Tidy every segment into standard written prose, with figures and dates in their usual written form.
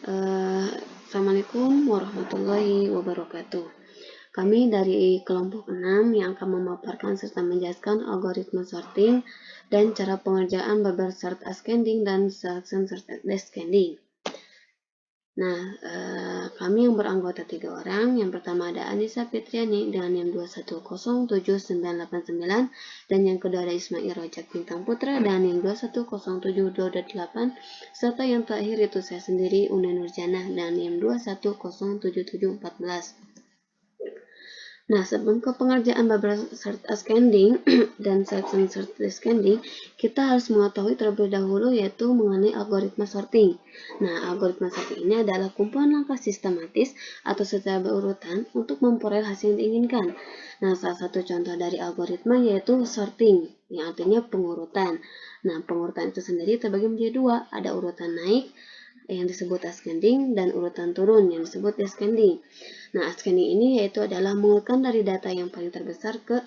Assalamualaikum warahmatullahi wabarakatuh. Kami dari kelompok 6 yang akan memaparkan serta menjelaskan algoritma sorting dan cara pengerjaan bubble sort ascending dan selection sort descending. Nah, kami yang beranggota 3 orang. Yang pertama ada Anissa Fitriani dengan NIM 2107989 dan yang kedua ada Ismail Rojak Bintang Putra dengan NIM 2107228 serta yang terakhir itu saya sendiri Una Nurjana dengan NIM 2107714. Nah, sebelum ke pengerjaan bubble sort ascending dan selection sort descending, kita harus mengetahui terlebih dahulu yaitu mengenai algoritma sorting. Nah, algoritma sorting ini adalah kumpulan langkah sistematis atau secara berurutan untuk memperoleh hasil yang diinginkan. Nah, salah satu contoh dari algoritma yaitu sorting, yang artinya pengurutan. Nah, pengurutan itu sendiri terbagi menjadi dua, ada urutan naik yang disebut ascending dan urutan turun yang disebut descending. Nah, ascending ini yaitu adalah mengurutkan dari data yang paling terbesar ke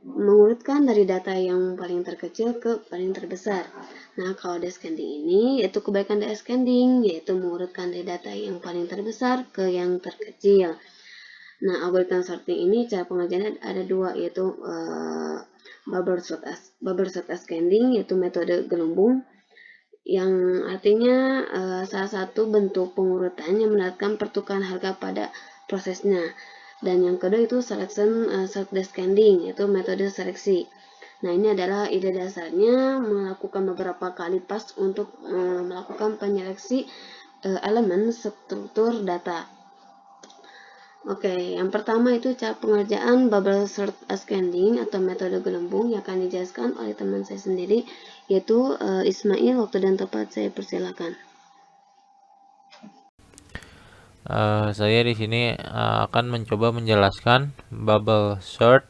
mengurutkan dari data yang paling terkecil ke paling terbesar. Nah, kalau descending ini yaitu kebalikan dari ascending, yaitu mengurutkan dari data yang paling terbesar ke yang terkecil. Nah, algoritma sorting ini cara pengerjaannya ada dua, yaitu bubble sort ascending, yaitu metode gelembung, yang artinya salah satu bentuk pengurutan yang menerapkan pertukaran harga pada prosesnya. Dan yang kedua itu selection sort descending, yaitu metode seleksi. Nah, ini adalah ide dasarnya melakukan beberapa kali pass untuk melakukan penyeleksi elemen struktur data. Oke, yang pertama itu cara pengerjaan bubble sort ascending atau metode gelembung yang akan dijelaskan oleh teman saya sendiri, yaitu Ismail. Waktu dan tempat saya persilakan. Saya di sini akan mencoba menjelaskan bubble sort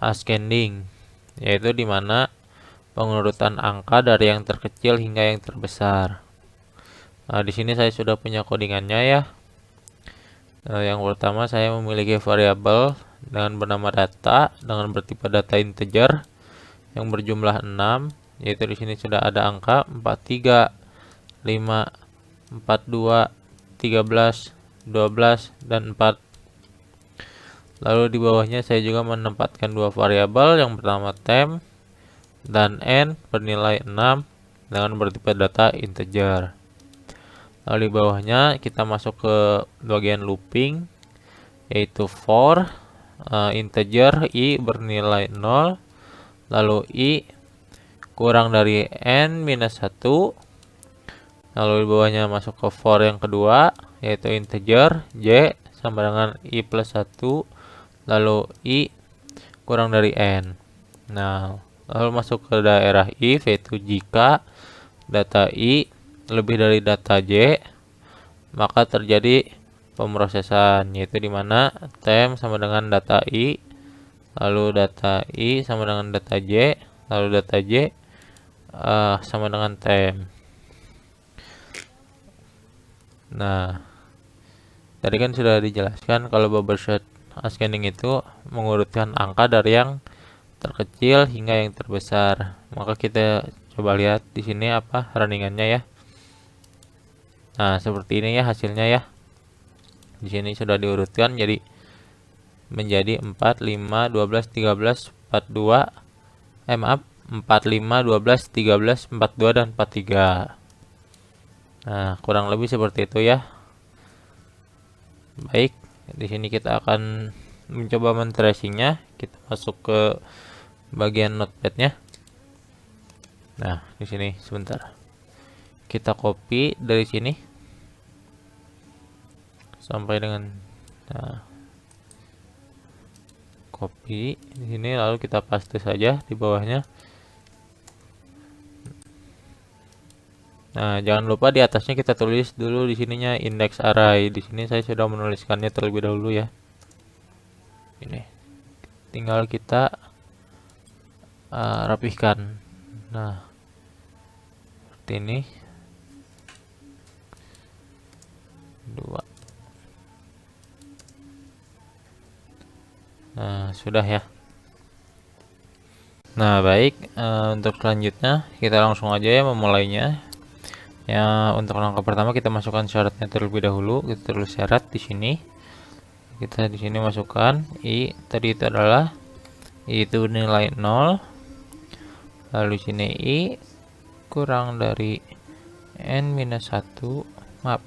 ascending, yaitu di mana pengurutan angka dari yang terkecil hingga yang terbesar. Di sini saya sudah punya codingannya ya. Yang pertama saya memiliki variabel dengan bernama data dengan bertipe data integer yang berjumlah 6, yaitu di sini sudah ada angka 43, 5, 42, 13, 12, dan 4. Lalu di bawahnya saya juga menempatkan dua variabel, yang pertama temp dan n bernilai 6 dengan bertipe data integer. Lalu di bawahnya kita masuk ke bagian looping, yaitu for integer i bernilai 0, lalu i kurang dari n minus 1. Lalu di bawahnya masuk ke for yang kedua, yaitu integer j sama dengan i plus 1, lalu i kurang dari n. Nah, lalu masuk ke daerah if, yaitu jika data i lebih dari data j, maka terjadi pemrosesan, yaitu di mana temp sama dengan data i, lalu data i sama dengan data j, lalu data j sama dengan temp. Nah, tadi kan sudah dijelaskan kalau bubble sort ascending itu mengurutkan angka dari yang terkecil hingga yang terbesar. Maka kita coba lihat di sini apa runningannya ya. Nah, seperti ini ya hasilnya ya. Di sini sudah diurutkan jadi menjadi 4, 5, 12, 13, 42. Maaf, 4, 5, 12, 13, 42 dan 43. Nah, kurang lebih seperti itu ya. Baik, di sini kita akan mencoba men-tracingnya. Kita masuk ke bagian notepadnya. Nah, di sini sebentar. Kita copy dari sini sampai dengan copy di sini, lalu kita paste saja di bawahnya. Nah, jangan lupa di atasnya kita tulis dulu di sininya index array. Di sini saya sudah menuliskannya terlebih dahulu ya. Ini tinggal kita rapihkan. Nah, seperti ini. 2. Nah, sudah ya. Nah, baik, untuk selanjutnya kita langsung aja ya memulainya. Ya, untuk langkah pertama kita masukkan syaratnya terlebih dahulu. Kita tulis syarat di sini. Kita di sini masukkan i, tadi itu adalah i itu nilai 0. Lalu sini i kurang dari n-1, maaf,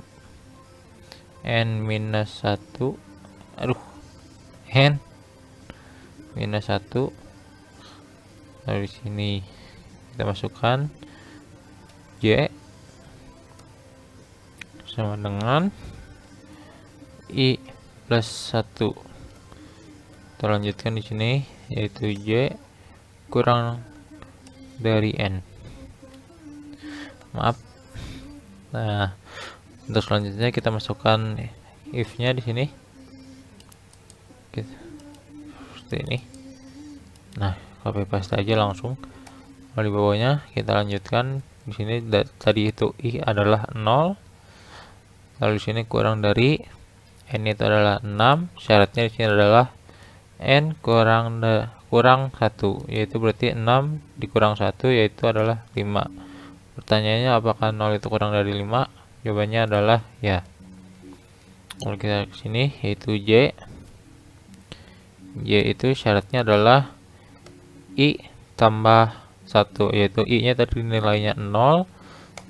n-1, aduh, n-1. Lalu di sini kita masukkan j sama dengan i plus 1. Kita lanjutkan di sini, yaitu j kurang dari n. Maaf. Nah, untuk selanjutnya kita masukkan if-nya di sini. Seperti ini. Nah, copy paste aja langsung. Lalu di bawahnya kita lanjutkan di sini, tadi itu i adalah 0. Lalu di sini kurang dari n itu adalah 6. Syaratnya di sini adalah n kurang 1, yaitu berarti 6 dikurang 1 yaitu adalah 5. Pertanyaannya apakah 0 itu kurang dari 5? Jawabannya adalah ya. Lalu kita ke sini, yaitu j. J itu syaratnya adalah i tambah 1, yaitu i nya tadi nilainya 0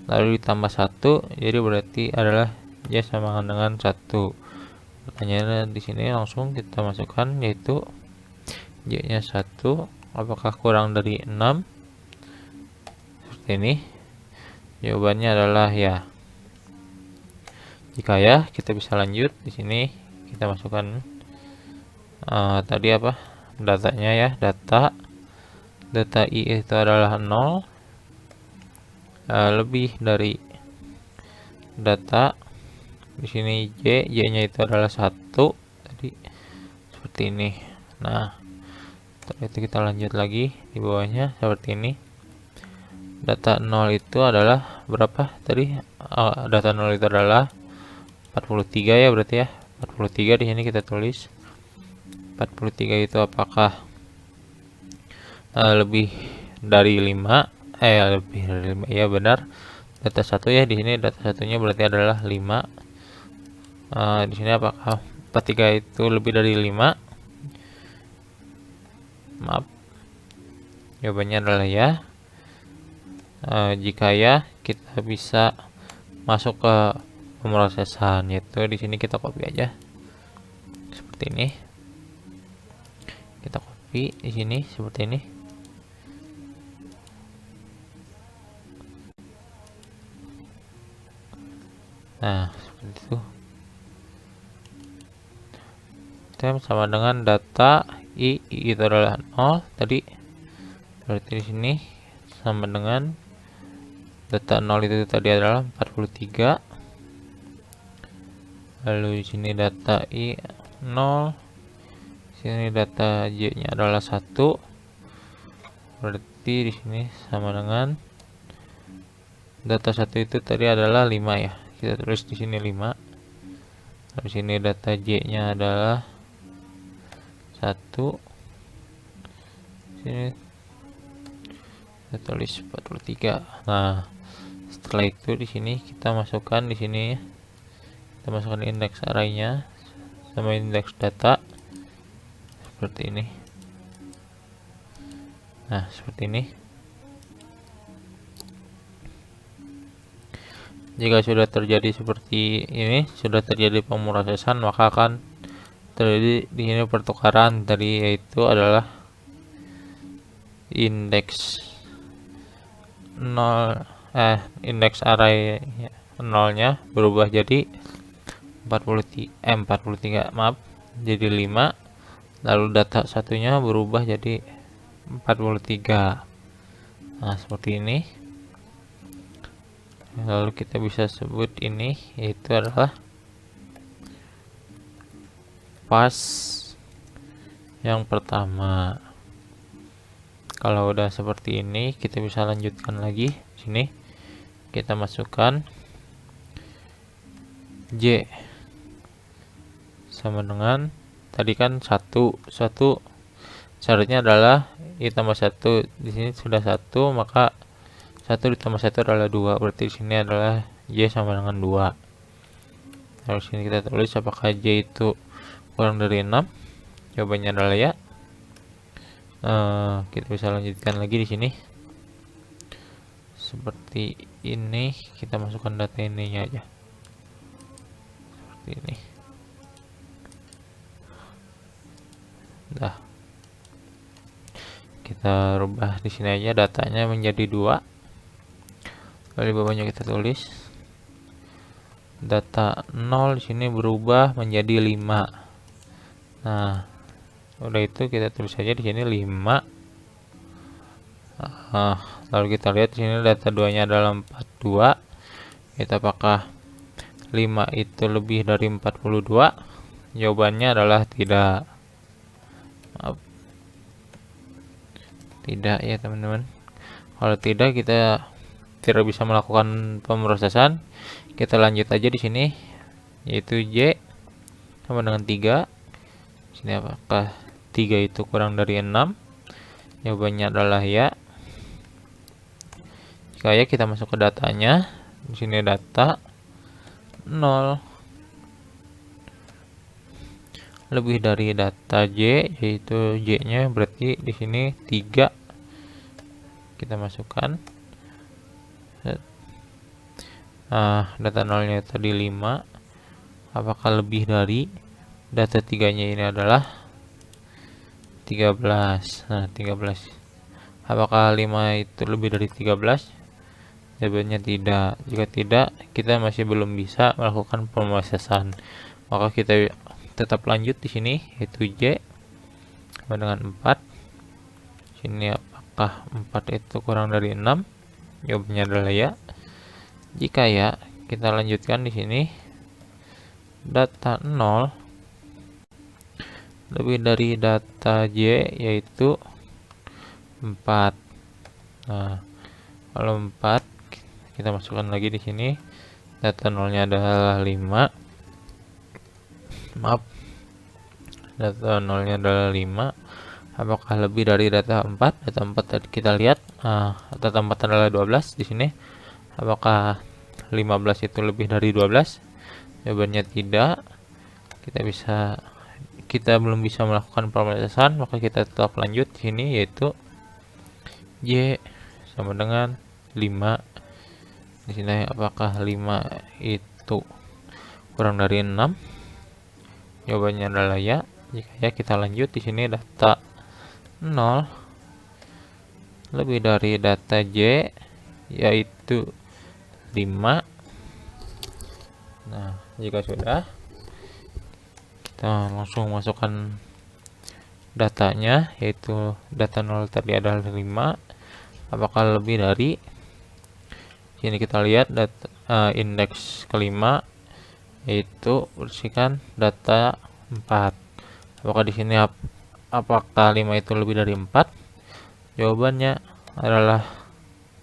lalu ditambah 1, jadi berarti adalah j sama dengan 1. Pertanyaannya di sini langsung kita masukkan, yaitu j nya 1 apakah kurang dari 6? Seperti ini. Jawabannya adalah ya. Jika ya, kita bisa lanjut. Di sini kita masukkan tadi apa? Datanya ya, data i itu adalah 0 lebih dari data. Di sini j-nya itu adalah 1 tadi, seperti ini. Nah, setelah itu kita lanjut lagi di bawahnya seperti ini. Data 0 itu adalah berapa tadi? Data 0 itu adalah 43 ya, berarti ya. 43 di sini kita tulis. 43 itu apakah lebih dari 5? Lebih dari 5. Ya, benar. Data 1 ya, di sini data satunya berarti adalah 5. Di sini apakah 43 itu lebih dari 5? Maaf. Jawabannya adalah ya. Jika ya, kita bisa masuk ke pemrosesan, yaitu di sini kita copy aja seperti ini. Kita copy di sini seperti ini. Nah, seperti itu. Sama dengan data i itu adalah 0 tadi, berarti di sini sama dengan data 0 itu tadi adalah 43. Lalu di sini data i 0, sini data j-nya adalah 1, berarti di sini sama dengan data 1 itu tadi adalah 5 ya. Kita tulis di sini 5. Lalu di sini data j-nya adalah 1. Sini kita tulis 43. Nah, setelah itu di sini kita masukkan di sini, kita masukkan indeks array-nya sama indeks data seperti ini. Nah, seperti ini. Jika sudah terjadi seperti ini, sudah terjadi pemrosesan, maka akan terjadi di sini pertukaran tadi, yaitu adalah indeks 0 indeks array 0-nya berubah jadi 43, maaf, jadi 5. Lalu data satunya berubah jadi 43. Nah, seperti ini. Lalu kita bisa sebut ini, yaitu adalah pass yang pertama. Kalau udah seperti ini, kita bisa lanjutkan lagi. Sini kita masukkan j sama dengan tadi kan 1 syaratnya adalah i tambah 1. Di sini sudah 1, maka 1 ditambah 1 adalah 2, berarti di sini adalah Y sama dengan 2. Lalu sini kita tulis apakah Y itu kurang dari 6? Jawabannya adalah ya. Kita bisa lanjutkan lagi di sini. Seperti ini, kita masukkan data ininya aja. Seperti ini. Nah, kita rubah di sini aja datanya menjadi 2. Lalu di bawahnya kita tulis data 0 di sini berubah menjadi 5. Nah, udah itu kita tulis saja di sini 5. Lalu kita lihat di sini data 2-nya adalah 42. Kita apakah 5 itu lebih dari 42? Jawabannya adalah tidak. Maaf. Tidak ya teman-teman. Kalau tidak, kita tidak bisa melakukan pemrosesan. Kita lanjut aja di sini, yaitu Y sama dengan 3. Di sini apakah 3 itu kurang dari 6? Jawabannya adalah ya. Jika ya, kita masuk ke datanya. Di sini data 0 lebih dari data Y, yaitu Y-nya berarti di sini 3. Kita masukkan. Data 0-nya tadi 5. Apakah lebih dari data 3-nya ini adalah 13. Nah, 13. Apakah 5 itu lebih dari 13? Jawabannya tidak. Jika tidak, kita masih belum bisa melakukan pemrosesan. Maka kita tetap lanjut di sini, yaitu Y sama dengan 4. Sini apakah 4 itu kurang dari 6? Jawabannya adalah ya. Jika ya, kita lanjutkan di sini. Data 0 lebih dari data Y, yaitu 4. Nah, kalau 4, kita masukkan lagi di sini. Data 0-nya adalah 5. Maaf. Data 0-nya adalah 5. Apakah lebih dari data 4? Data 4 tadi kita lihat, data 4 adalah 12 di sini. Apakah 15 itu lebih dari 12? Jawabannya tidak. Kita belum bisa melakukan pemrosesan, maka kita tetap lanjut di sini, yaitu Y sama dengan 5. Di sini apakah 5 itu kurang dari 6? Jawabannya adalah ya. Jika ya, kita lanjut di sini data 0 lebih dari data Y, yaitu 5. Nah, jika sudah, kita langsung masukkan datanya, yaitu data 0 tadi adalah 5. Apakah lebih dari, sini kita lihat data indeks kelima, yaitu bersihkan data 4. Apakah di sini apakah 5 itu lebih dari 4? Jawabannya adalah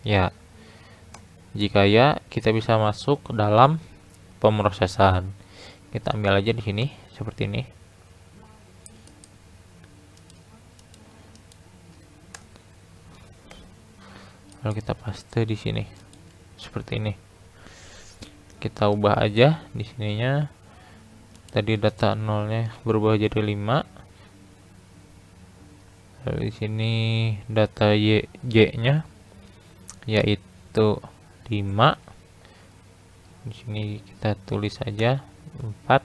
ya. Jika ya, kita bisa masuk ke dalam pemrosesan. Kita ambil aja di sini seperti ini. Lalu kita paste di sini seperti ini. Kita ubah aja di sininya. Tadi data 0-nya berubah jadi 5. Lalu di sini data Y-nya yaitu 5. Di sini kita tulis saja 4.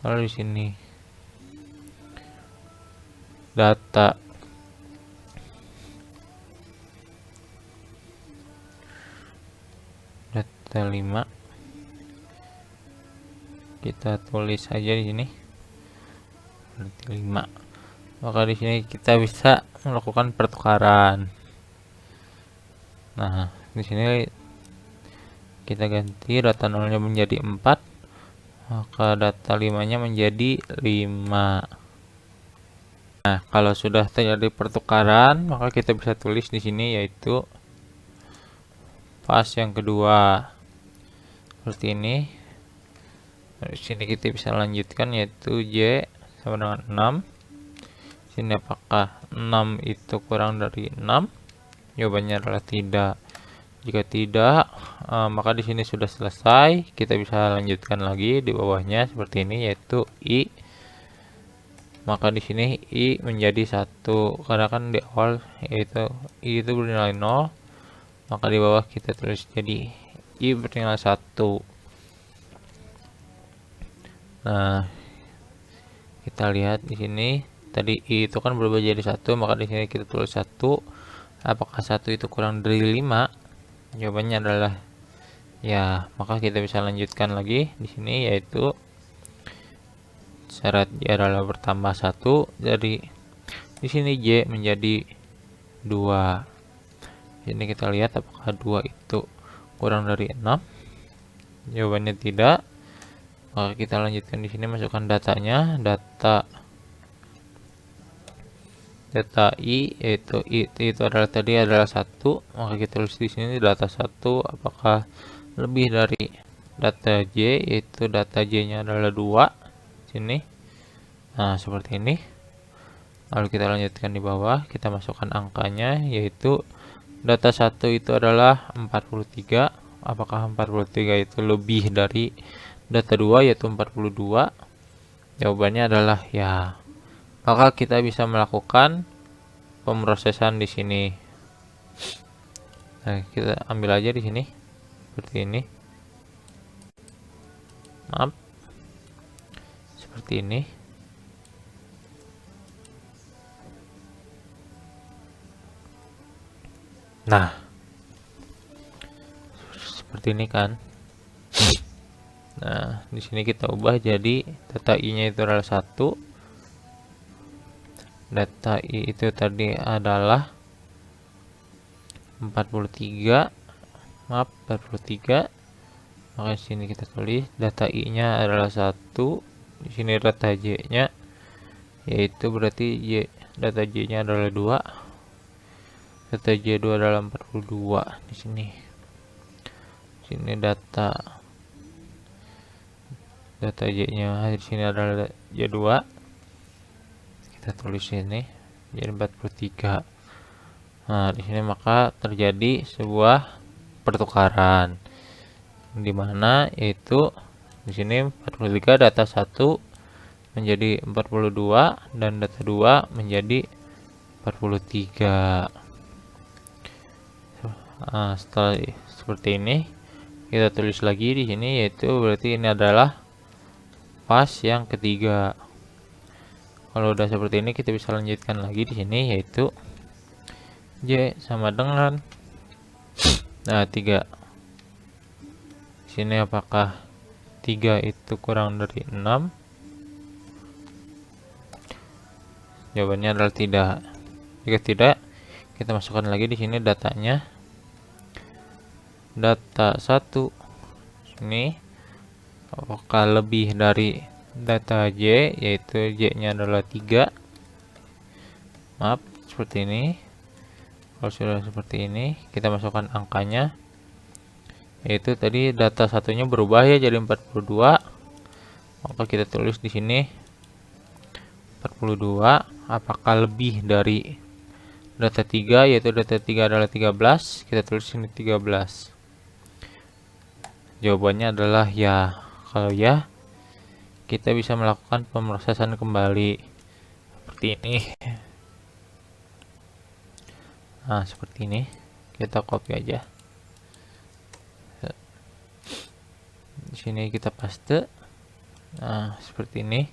Lalu di sini data 5. Kita tulis saja di sini berarti 5. Maka di sini kita bisa melakukan pertukaran. Nah, di sini kita ganti data 0-nya menjadi 4, maka data 5-nya menjadi 5. Nah, kalau sudah terjadi pertukaran, maka kita bisa tulis di sini, yaitu pas yang kedua seperti ini. Di sini kita bisa lanjutkan, yaitu Y sama dengan 6. Sini apakah 6 itu kurang dari 6? Jawabannya adalah tidak. Jika tidak, maka di sini sudah selesai. Kita bisa lanjutkan lagi di bawahnya seperti ini, yaitu I. Maka di sini I menjadi 1 karena kan di awal yaitu I itu bernilai 0, maka di bawah kita tulis jadi I bernilai 1. Nah, kita lihat di sini tadi I itu kan berubah jadi 1, maka di sini kita tulis 1. Apakah 1 itu kurang dari 5? Jawabannya adalah ya, maka kita bisa lanjutkan lagi di sini, yaitu syarat J adalah bertambah 1. Jadi di sini J menjadi 2. Ini kita lihat apakah 2 itu kurang dari 6. Jawabannya tidak. Maka kita lanjutkan di sini, masukkan datanya. Data I, yaitu I itu adalah tadi adalah 1. Maka kita tulis di sini data 1 apakah lebih dari data J, yaitu data J-nya adalah 2. Sini. Nah, seperti ini. Lalu kita lanjutkan di bawah, kita masukkan angkanya, yaitu data 1 itu adalah 43. Apakah 43 itu lebih dari data 2, yaitu 42? Jawabannya adalah ya. Maka kita bisa melakukan pemrosesan di sini. Nah, kita ambil aja di sini seperti ini. Maaf. Seperti ini. Nah, seperti ini kan. Nah, di sini kita ubah jadi data I-nya itu adalah 1. Data I itu tadi adalah 43. Maaf, 43. Maka di sini kita tulis data I-nya adalah 1. Di sini data J-nya, yaitu berarti data J-nya adalah 2. Data J2 adalah 42 di sini. Sini data J-nya di sini adalah J2. Kita tulis ini jadi 43. Nah, di sini maka terjadi sebuah pertukaran di mana yaitu di sini 43 data 1 menjadi 42 dan data 2 menjadi 43. Nah, setelah seperti ini kita tulis lagi di sini, yaitu berarti ini adalah pas yang ketiga. Kalau udah seperti ini kita bisa lanjutkan lagi di sini, yaitu J sama dengan 3. Di sini apakah 3 itu kurang dari 6? Jawabannya adalah tidak. Jika tidak, kita masukkan lagi di sini datanya. Data 1 ini apakah lebih dari data J, yaitu J-nya adalah 3. Maaf, seperti ini. Kalau sudah seperti ini, kita masukkan angkanya, yaitu tadi data satunya berubah ya jadi 42. Maka kita tulis di sini 42 apakah lebih dari data 3, yaitu data 3 adalah 13. Kita tulis sini 13. Jawabannya adalah ya. Kalau ya, kita bisa melakukan pemrosesan kembali seperti ini. Nah, seperti ini. Kita copy aja. Di sini kita paste. Nah, seperti ini.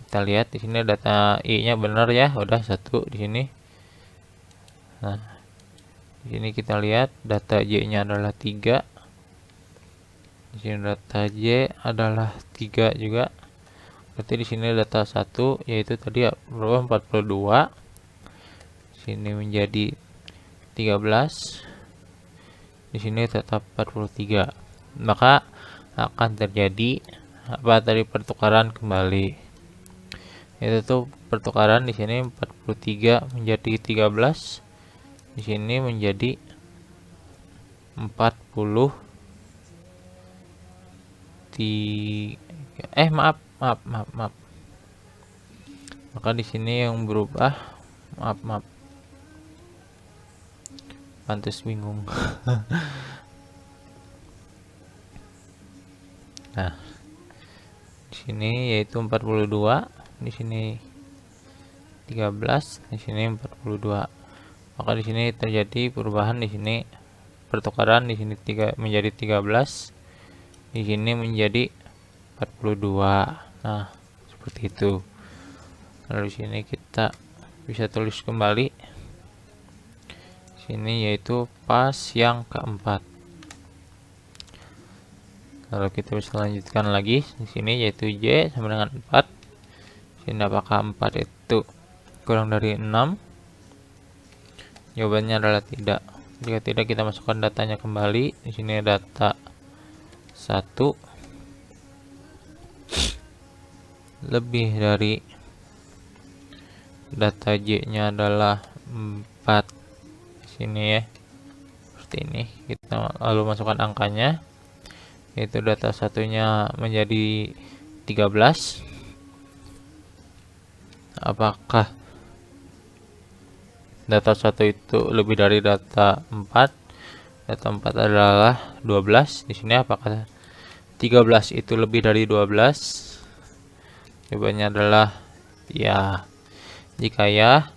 Kita lihat di sini data I-nya benar ya, udah 1 di sini. Nah, di sini kita lihat data J-nya adalah 3. Di sini data J adalah 3 juga. Berarti di sini data 1 yaitu tadi berubah 42. Sini menjadi 13. Di sini tetap 43. Maka akan terjadi apa tadi pertukaran kembali. Itu tuh pertukaran di sini 43 menjadi 13. Di sini menjadi 40 maaf. Maka di sini yang berubah maaf. pantas bingung. Nah, di sini yaitu 42, di sini 13, di sini 42. Maka di sini terjadi perubahan, di sini pertukaran, di sini menjadi 13, di sini menjadi 42. Nah, seperti itu. Lalu di sini kita bisa tulis kembali. Sini yaitu pas yang keempat. Lalu kita bisa lanjutkan lagi di sini yaitu Y sama dengan 4. Sini apakah 4 itu kurang dari 6? Jawabannya adalah tidak. Jika tidak, kita masukkan datanya kembali. Di sini data 1 lebih dari data Y-nya adalah 4. Di sini ya. Seperti ini. Kita lalu masukkan angkanya. Yaitu data satunya menjadi 13. Apakah data 1 itu lebih dari data 4? Data 4 adalah 12. Di sini apakah 13 itu lebih dari 12? Jawabannya adalah ya. Jika ya,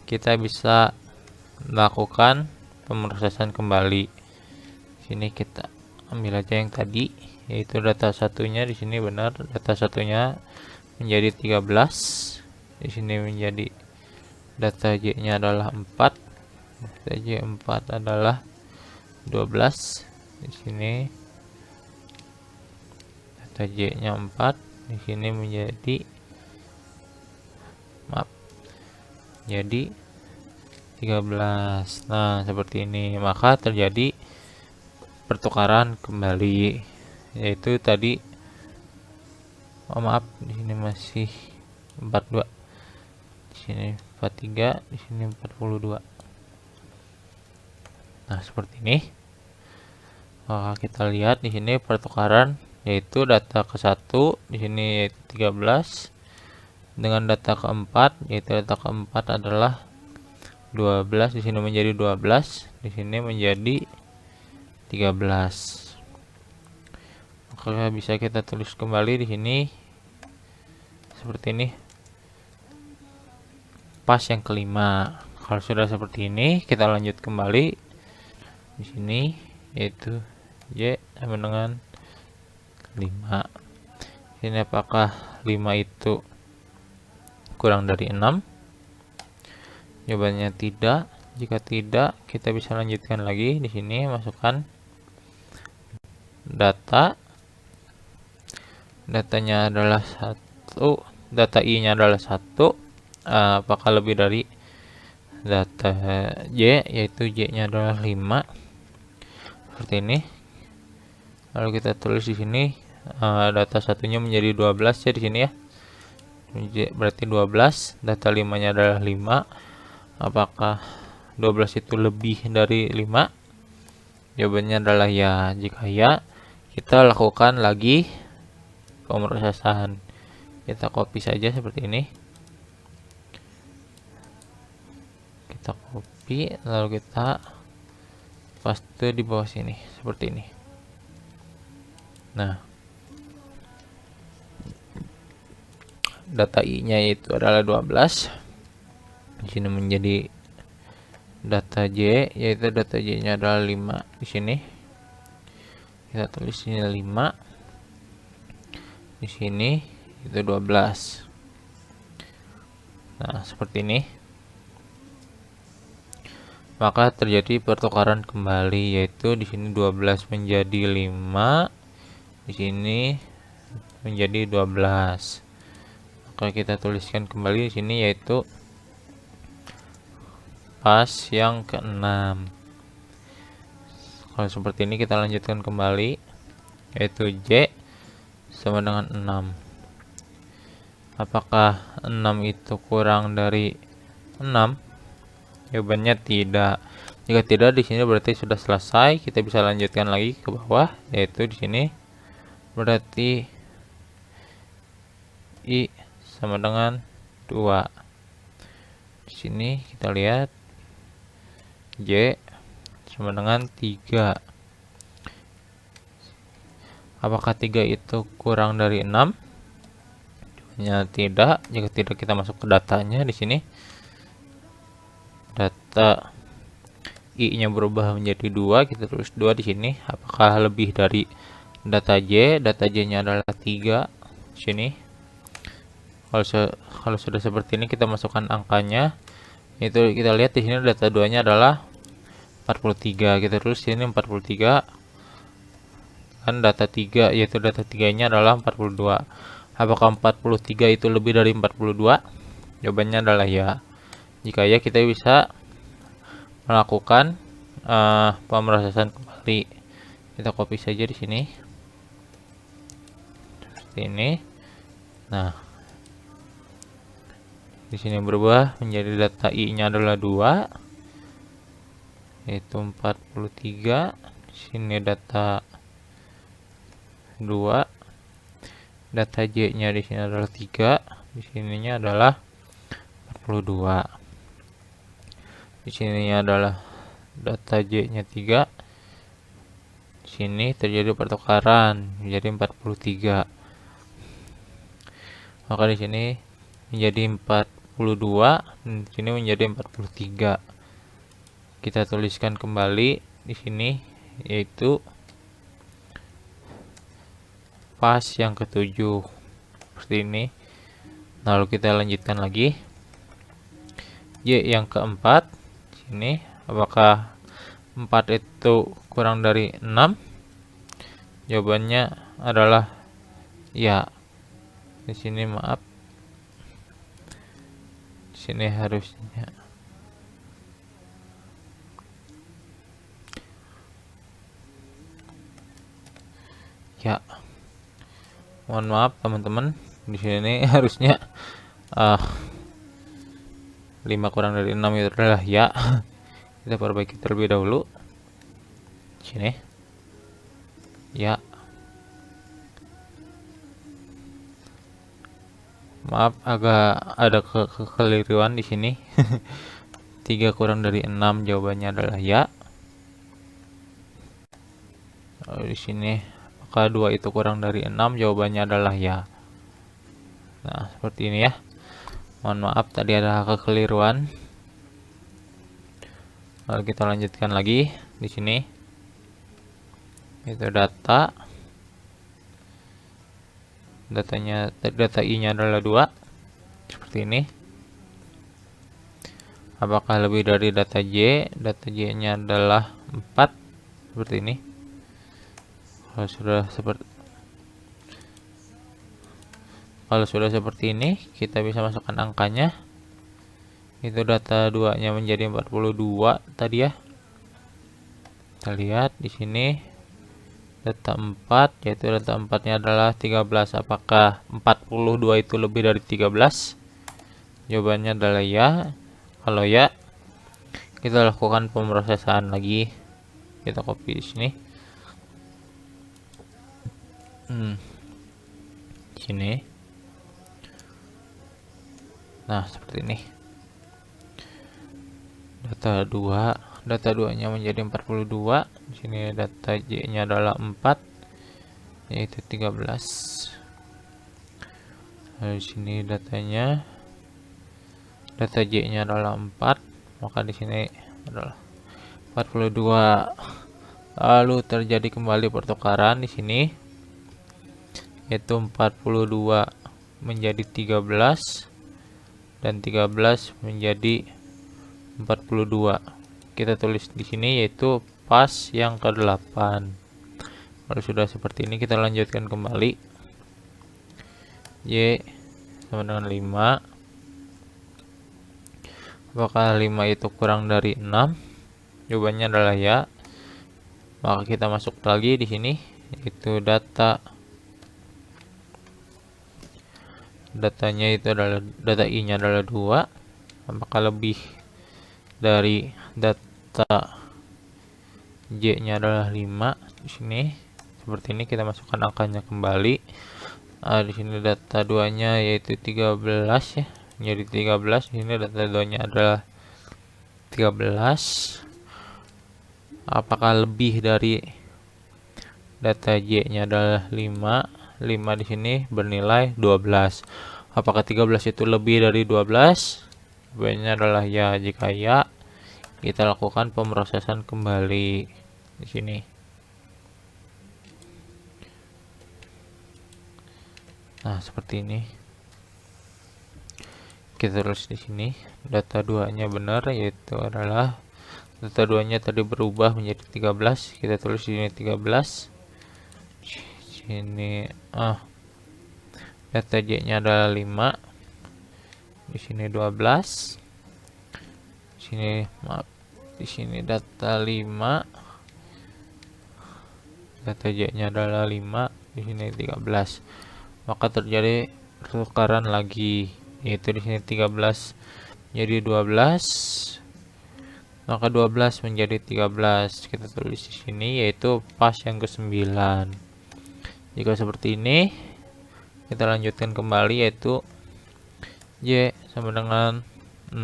kita bisa melakukan pemrosesan kembali. Sini kita ambil aja yang tadi, yaitu data satunya di sini benar, data satunya menjadi 13. Di sini menjadi data Y-nya adalah 4. Data Y4 adalah 12. Di sini data Y-nya 4. Di sini menjadi jadi 13. Nah, seperti ini. Maka terjadi pertukaran kembali, yaitu tadi di sini masih 42, di sini 43, di sini 42. Nah, seperti ini. Maka kita lihat di sini pertukaran, yaitu data ke-1 di sini yaitu 13 dengan data ke-4, yaitu data ke-4 adalah 12. Di sini menjadi 12, di sini menjadi 13. Maka bisa kita tulis kembali di sini seperti ini. Pas yang kelima. Kalau sudah seperti ini, kita lanjut kembali di sini yaitu Y sama dengan 5. Ini apakah 5 itu kurang dari 6? Jawabannya tidak. Jika tidak, kita bisa lanjutkan lagi di sini, masukkan datanya adalah 1, data I-nya adalah 1. Apakah lebih dari data Y, yaitu Y-nya adalah 5. Seperti ini. Lalu kita tulis di sini data satunya menjadi 12 ya di sini ya. Berarti 12, data 5-nya adalah 5. Apakah 12 itu lebih dari 5? Jawabannya adalah ya. Jika ya, kita lakukan lagi pemrosesan. Kita copy saja seperti ini. Kita copy, lalu kita paste di bawah sini seperti ini. Nah, data I-nya itu adalah 12. Di sini menjadi data Y, yaitu data Y-nya adalah 5. Di sini kita tulis ini 5. Di sini itu 12. Nah, seperti ini. Maka terjadi pertukaran kembali, yaitu di sini 12 menjadi 5, di sini menjadi 12. Maka kita tuliskan kembali di sini yaitu pas yang ke-6. Kalau seperti ini kita lanjutkan kembali, yaitu Y sama dengan 6. Apakah 6 itu kurang dari 6? Jawabannya tidak. Jika tidak, di sini berarti sudah selesai. Kita bisa lanjutkan lagi ke bawah, yaitu di sini berarti I sama dengan 2. Di sini kita lihat Y sama dengan 3. Apakah 3 itu kurang dari 6? Ya, tidak. Jika tidak, kita masuk ke datanya di sini. Data I-nya berubah menjadi 2, kita tulis 2 di sini. Apakah lebih dari data Y? Data Y-nya adalah 3 di sini. Kalau sudah seperti ini, kita masukkan angkanya. Itu kita lihat di sini data 2-nya adalah 43. Kita tulis di sini 43. Kan data 3, yaitu data 3-nya adalah 42. Apakah 43 itu lebih dari 42? Jawabannya adalah ya. Jika ya, kita bisa melakukan pemrosesan kembali. Kita copy saja di sini. Seperti ini. Nah, di sini berubah menjadi data I-nya adalah 2, yaitu 43. Di sini data 2. Data Y-nya di sini adalah 3. Di sininya adalah 42. Di sininya adalah data Y-nya 3. Di sini terjadi pertukaran menjadi 43. Maka di sini menjadi 42 dan di sini menjadi 43. Kita tuliskan kembali di sini, yaitu pas yang ketujuh seperti ini. Lalu kita lanjutkan lagi. Y yang keempat sini, apakah 4 itu kurang dari 6? Jawabannya adalah ya. Di sini maaf. Di sini harusnya ya. Mohon maaf teman-teman. Di sini harusnya 5 kurang dari 6 itu adalah ya. Kita perbaiki terlebih dahulu. Sini. Ya. Maaf, agak ada kekeliruan di sini. 3 kurang dari 6 jawabannya adalah ya. Lalu di sini apakah 2 itu kurang dari 6? Jawabannya adalah ya. Nah, seperti ini ya. Mohon maaf tadi ada kekeliruan. Lalu kita lanjutkan lagi di sini. Itu data. Data I-nya adalah 2. Seperti ini. Apakah lebih dari data Y? Data Y-nya adalah 4. Seperti ini. Kalau sudah seperti ini, kita bisa masukkan angkanya. Itu data 2-nya menjadi 42 tadi ya. Kita lihat di sini data 4, yaitu data 4-nya adalah 13. Apakah 42 itu lebih dari 13? Jawabannya adalah ya. Kalau ya, kita lakukan pemrosesan lagi. Kita copy di sini. Sini. Nah, seperti ini. Data 2-nya menjadi 42. Di sini data Y-nya adalah 4, yaitu 13. Lalu di sini data Y-nya adalah 4, maka di sini adalah 42. Lalu terjadi kembali pertukaran di sini, yaitu 42 menjadi 13 dan 13 menjadi 42. Kita tulis di sini yaitu pas yang ke-8. Kalau sudah seperti ini, kita lanjutkan kembali. Y sama dengan 5. Apakah 5 itu kurang dari 6? Jawabannya adalah ya. Maka kita masuk lagi di sini, yaitu datanya itu adalah data I-nya adalah 2. Apakah lebih dari data Y-nya adalah 5? Di sini seperti ini, kita masukkan angkanya kembali. Di sini data 2-nya yaitu 13 ya. Menjadi 13. Di sini data 2-nya adalah 13. apakah lebih dari data Y-nya adalah 5 di sini bernilai 12. Apakah 13 itu lebih dari 12? Jawabannya adalah ya. Jika ya, kita lakukan pemrosesan kembali di sini. Nah, seperti ini. Kita tulis di sini data 2-nya benar, yaitu adalah data 2-nya tadi berubah menjadi 13. Kita tulis di sini 13. Sini data Y-nya adalah 5. Di sini 12. Di sini data 5. Data Y-nya adalah 5, di sini 13. Maka terjadi pertukaran lagi, yaitu di sini 13 menjadi 12. Maka 12 menjadi 13. Kita tulis di sini yaitu pas yang ke-9. Jika seperti ini, kita lanjutkan kembali yaitu Y sama dengan 6.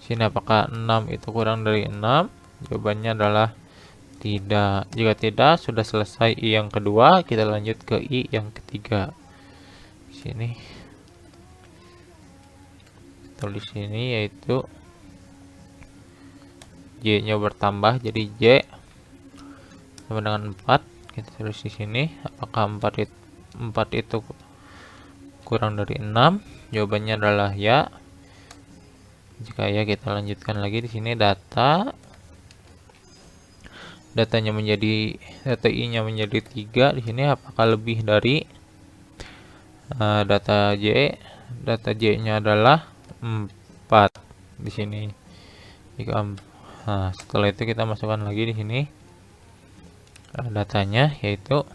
Sini apakah 6 itu kurang dari 6? Jawabannya adalah tidak. Jika tidak, sudah selesai I yang kedua, kita lanjut ke I yang ketiga. Sini tulis sini yaitu Y-nya bertambah jadi Y sama dengan 4. Kita tulis di sini apakah 4 itu kurang dari 6? Jawabannya adalah ya. Jika ya, kita lanjutkan lagi di sini datanya menjadi data I-nya menjadi 3 di sini apakah lebih dari data Y? Data Y-nya adalah 4 di sini. Setelah itu kita masukkan lagi di sini datanya, yaitu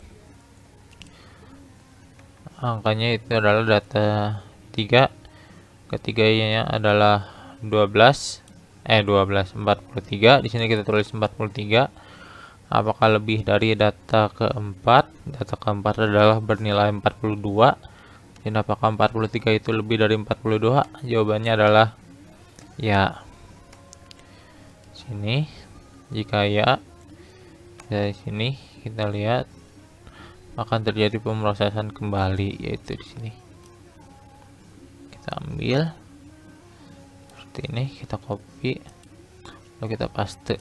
angkanya itu adalah data 3. Ketiganya adalah 43. Di sini kita tulis 43. Apakah lebih dari data keempat? Data keempat adalah bernilai 42. Dan apakah 43 itu lebih dari 42? Jawabannya adalah ya. Sini, jika ya, dari sini kita lihat akan terjadi pemrosesan kembali, yaitu di sini. Kita ambil seperti ini, kita copy, lalu kita paste.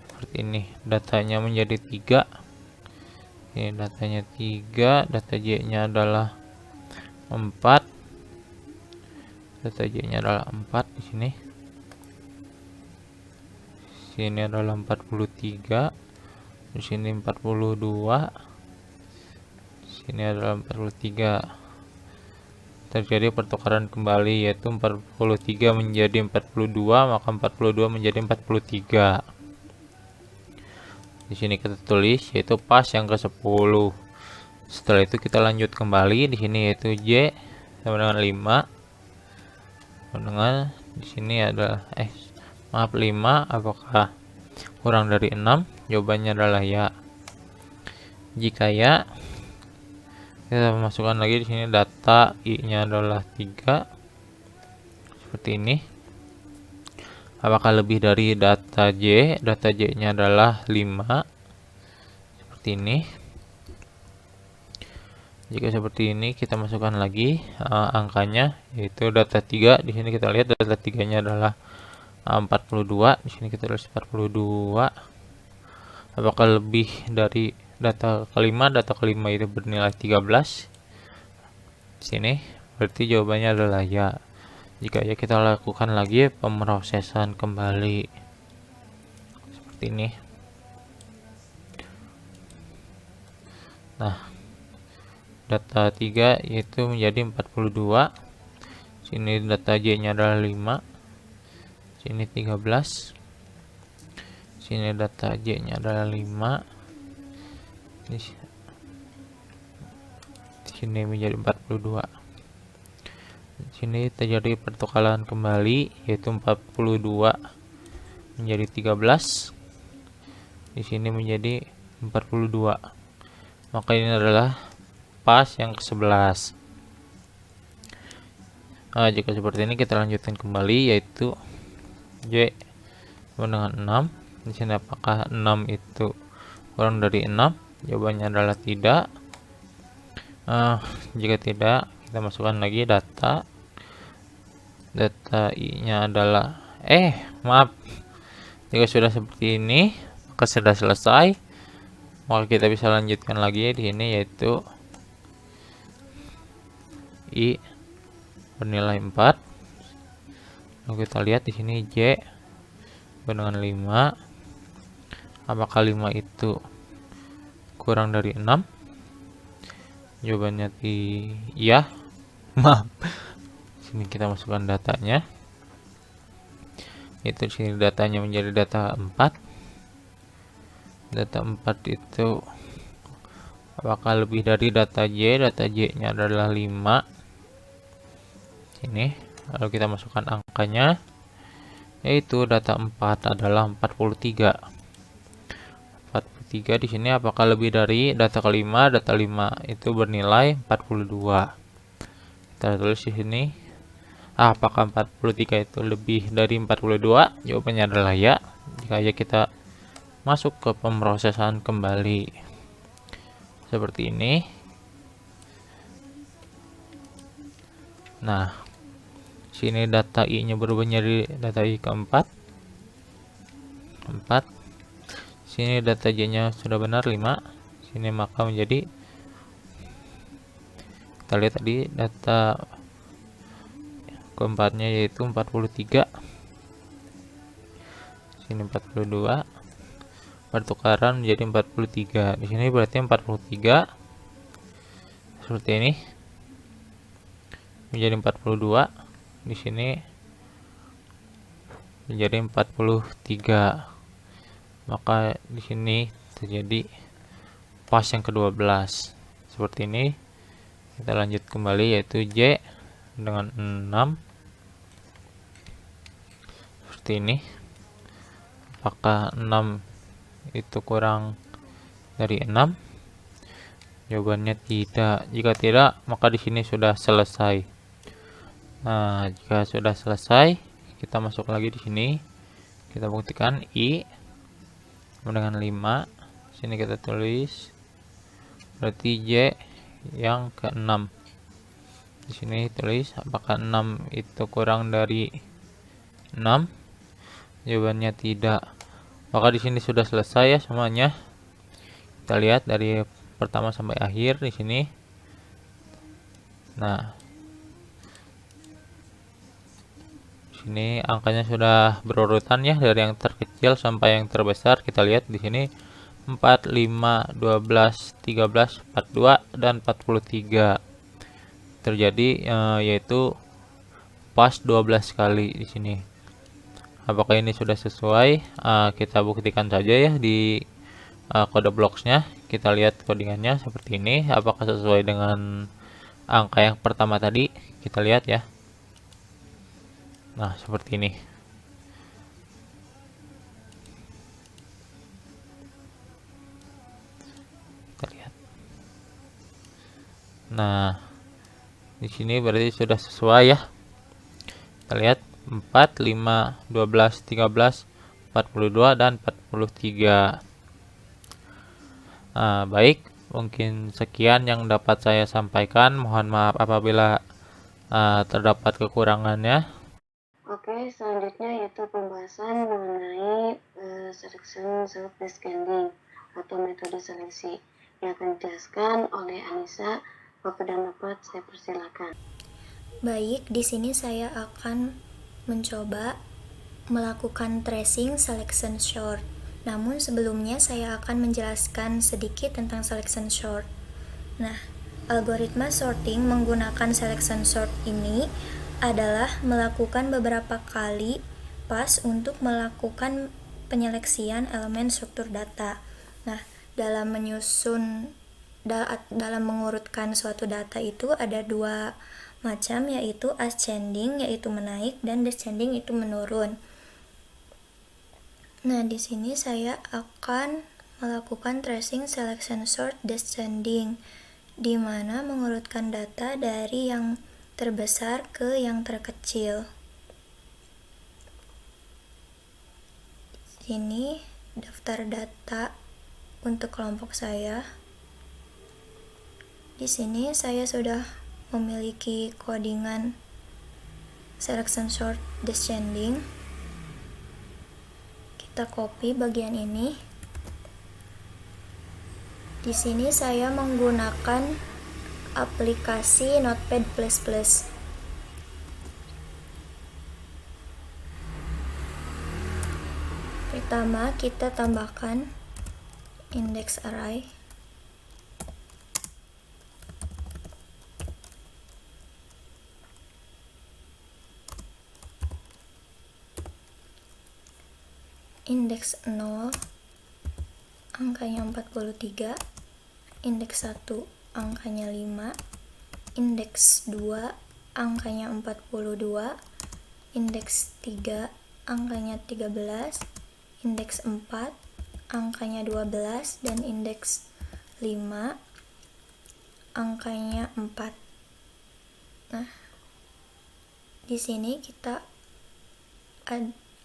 Seperti ini, datanya menjadi 3. Ini datanya 3, data Y-nya adalah 4. Data Y-nya adalah 4 di sini. Sini adalah 43. Di sini 42. Sini adalah 43. Terjadi pertukaran kembali yaitu 43 menjadi 42, maka 42 menjadi 43. Di sini kita tulis yaitu pas yang ke-10. Setelah itu kita lanjut kembali di sini yaitu Y sama dengan 5. Dengan di sini ada 5 apakah kurang dari 6? Jawabannya adalah ya. Jika ya, kita masukkan lagi di sini data I-nya adalah 3. Seperti ini. Apakah lebih dari data Y? Data Y-nya adalah 5. Seperti ini. Jika seperti ini, kita masukkan lagi angkanya yaitu data 3. Di sini kita lihat data 3-nya adalah 42. Di sini kita tulis 42. Apakah lebih dari data kelima? Data kelima itu bernilai 13. Di sini berarti jawabannya adalah ya. Jika ya, kita lakukan lagi pemrosesan kembali seperti ini. Nah, data 3 yaitu menjadi 42. Sini data Y-nya adalah 5. Sini 13. Sini data Y-nya adalah 5. Di sini menjadi 42. Di sini terjadi pertukaran kembali yaitu 42 menjadi 13. Di sini menjadi 42. Maka ini adalah pas yang ke-11. Jika seperti ini, kita lanjutkan kembali yaitu Y sama dengan Di sini apakah 6 itu kurang dari 6? Jawabannya adalah tidak. Jika tidak, kita masukkan lagi data I-nya adalah maaf. Jika sudah seperti ini, maka sudah selesai. Maka kita bisa lanjutkan lagi di sini, yaitu I bernilai 4. Lalu kita lihat di sini J dengan 5. Apakah 5 itu kurang dari 6? Jawabannya iya. Maaf. Sini kita masukkan datanya. Itu sini datanya menjadi data 4. Data 4 itu apakah lebih dari data J? Data J-nya adalah 5. Sini. Lalu kita masukkan angkanya. Yaitu data 4 adalah 43. 43 di sini apakah lebih dari data kelima? Data 5 itu bernilai 42. Kita tulis di sini. Apakah 43 itu lebih dari 42? Jawabannya adalah ya. Jika ya kita masuk ke pemrosesan kembali seperti ini. Nah, sini data I-nya berubah menjadi data I keempat. 4. Sini data J-nya sudah benar 5. Sini maka menjadi, kita lihat tadi data keempatnya yaitu 43. Sini 42. Pertukaran menjadi 43. Di sini berarti 43 seperti ini menjadi 42. Di sini menjadi 43. Maka di sini terjadi pas yang ke-12 seperti ini. Kita lanjut kembali, yaitu J dengan 6 seperti ini. Apakah 6 itu kurang dari 6? Jawabannya tidak. Jika tidak, maka di sini sudah selesai. Nah, jika sudah selesai, kita masuk lagi di sini. Kita buktikan I dengan 5. Sini kita tulis berarti J yang ke-6. Di sini tulis apakah 6 itu kurang dari 6? Jawabannya tidak. Maka di sini sudah selesai ya semuanya. Kita lihat dari pertama sampai akhir di sini. Nah, sini angkanya sudah berurutan ya dari yang terkecil sampai yang terbesar. Kita lihat di sini 4, 5, 12, 13, 42 dan 43 terjadi, yaitu pas 12 kali di sini. Apakah ini sudah sesuai? Kita buktikan saja ya di kode blocks-nya. Kita lihat codingannya seperti ini. Apakah sesuai dengan angka yang pertama tadi? Kita lihat ya. Nah, seperti ini. Kita lihat. Nah, di sini berarti sudah sesuai ya. Kita lihat 4, 5, 12, 13, 42 dan 43. Baik, mungkin sekian yang dapat saya sampaikan. Mohon maaf apabila terdapat kekurangannya. Oke, selanjutnya yaitu pembahasan mengenai selection self descending atau metode seleksi yang akan dijelaskan oleh Anissa. Bapak dan Bapak, saya persilakan. Baik, di sini saya akan mencoba melakukan tracing selection sort. Namun sebelumnya saya akan menjelaskan sedikit tentang selection sort. Nah, algoritma sorting menggunakan selection sort ini adalah melakukan beberapa kali pass untuk melakukan penyeleksian elemen struktur data. Nah, dalam mengurutkan suatu data itu ada dua macam, yaitu ascending yaitu menaik dan descending itu menurun. Nah, di sini saya akan melakukan tracing selection sort descending, di mana mengurutkan data dari yang terbesar ke yang terkecil. sini daftar data untuk kelompok saya. Di sini saya sudah memiliki codingan selection sort descending. Kita copy bagian ini. Di sini saya menggunakan aplikasi Notepad++. Pertama, kita tambahkan index array. Indeks 0 angkanya 43, indeks 1 angkanya 5, indeks 2 angkanya 42, indeks 3 angkanya 13, indeks 4 angkanya 12, dan indeks 5 angkanya 4. Nah, di sini kita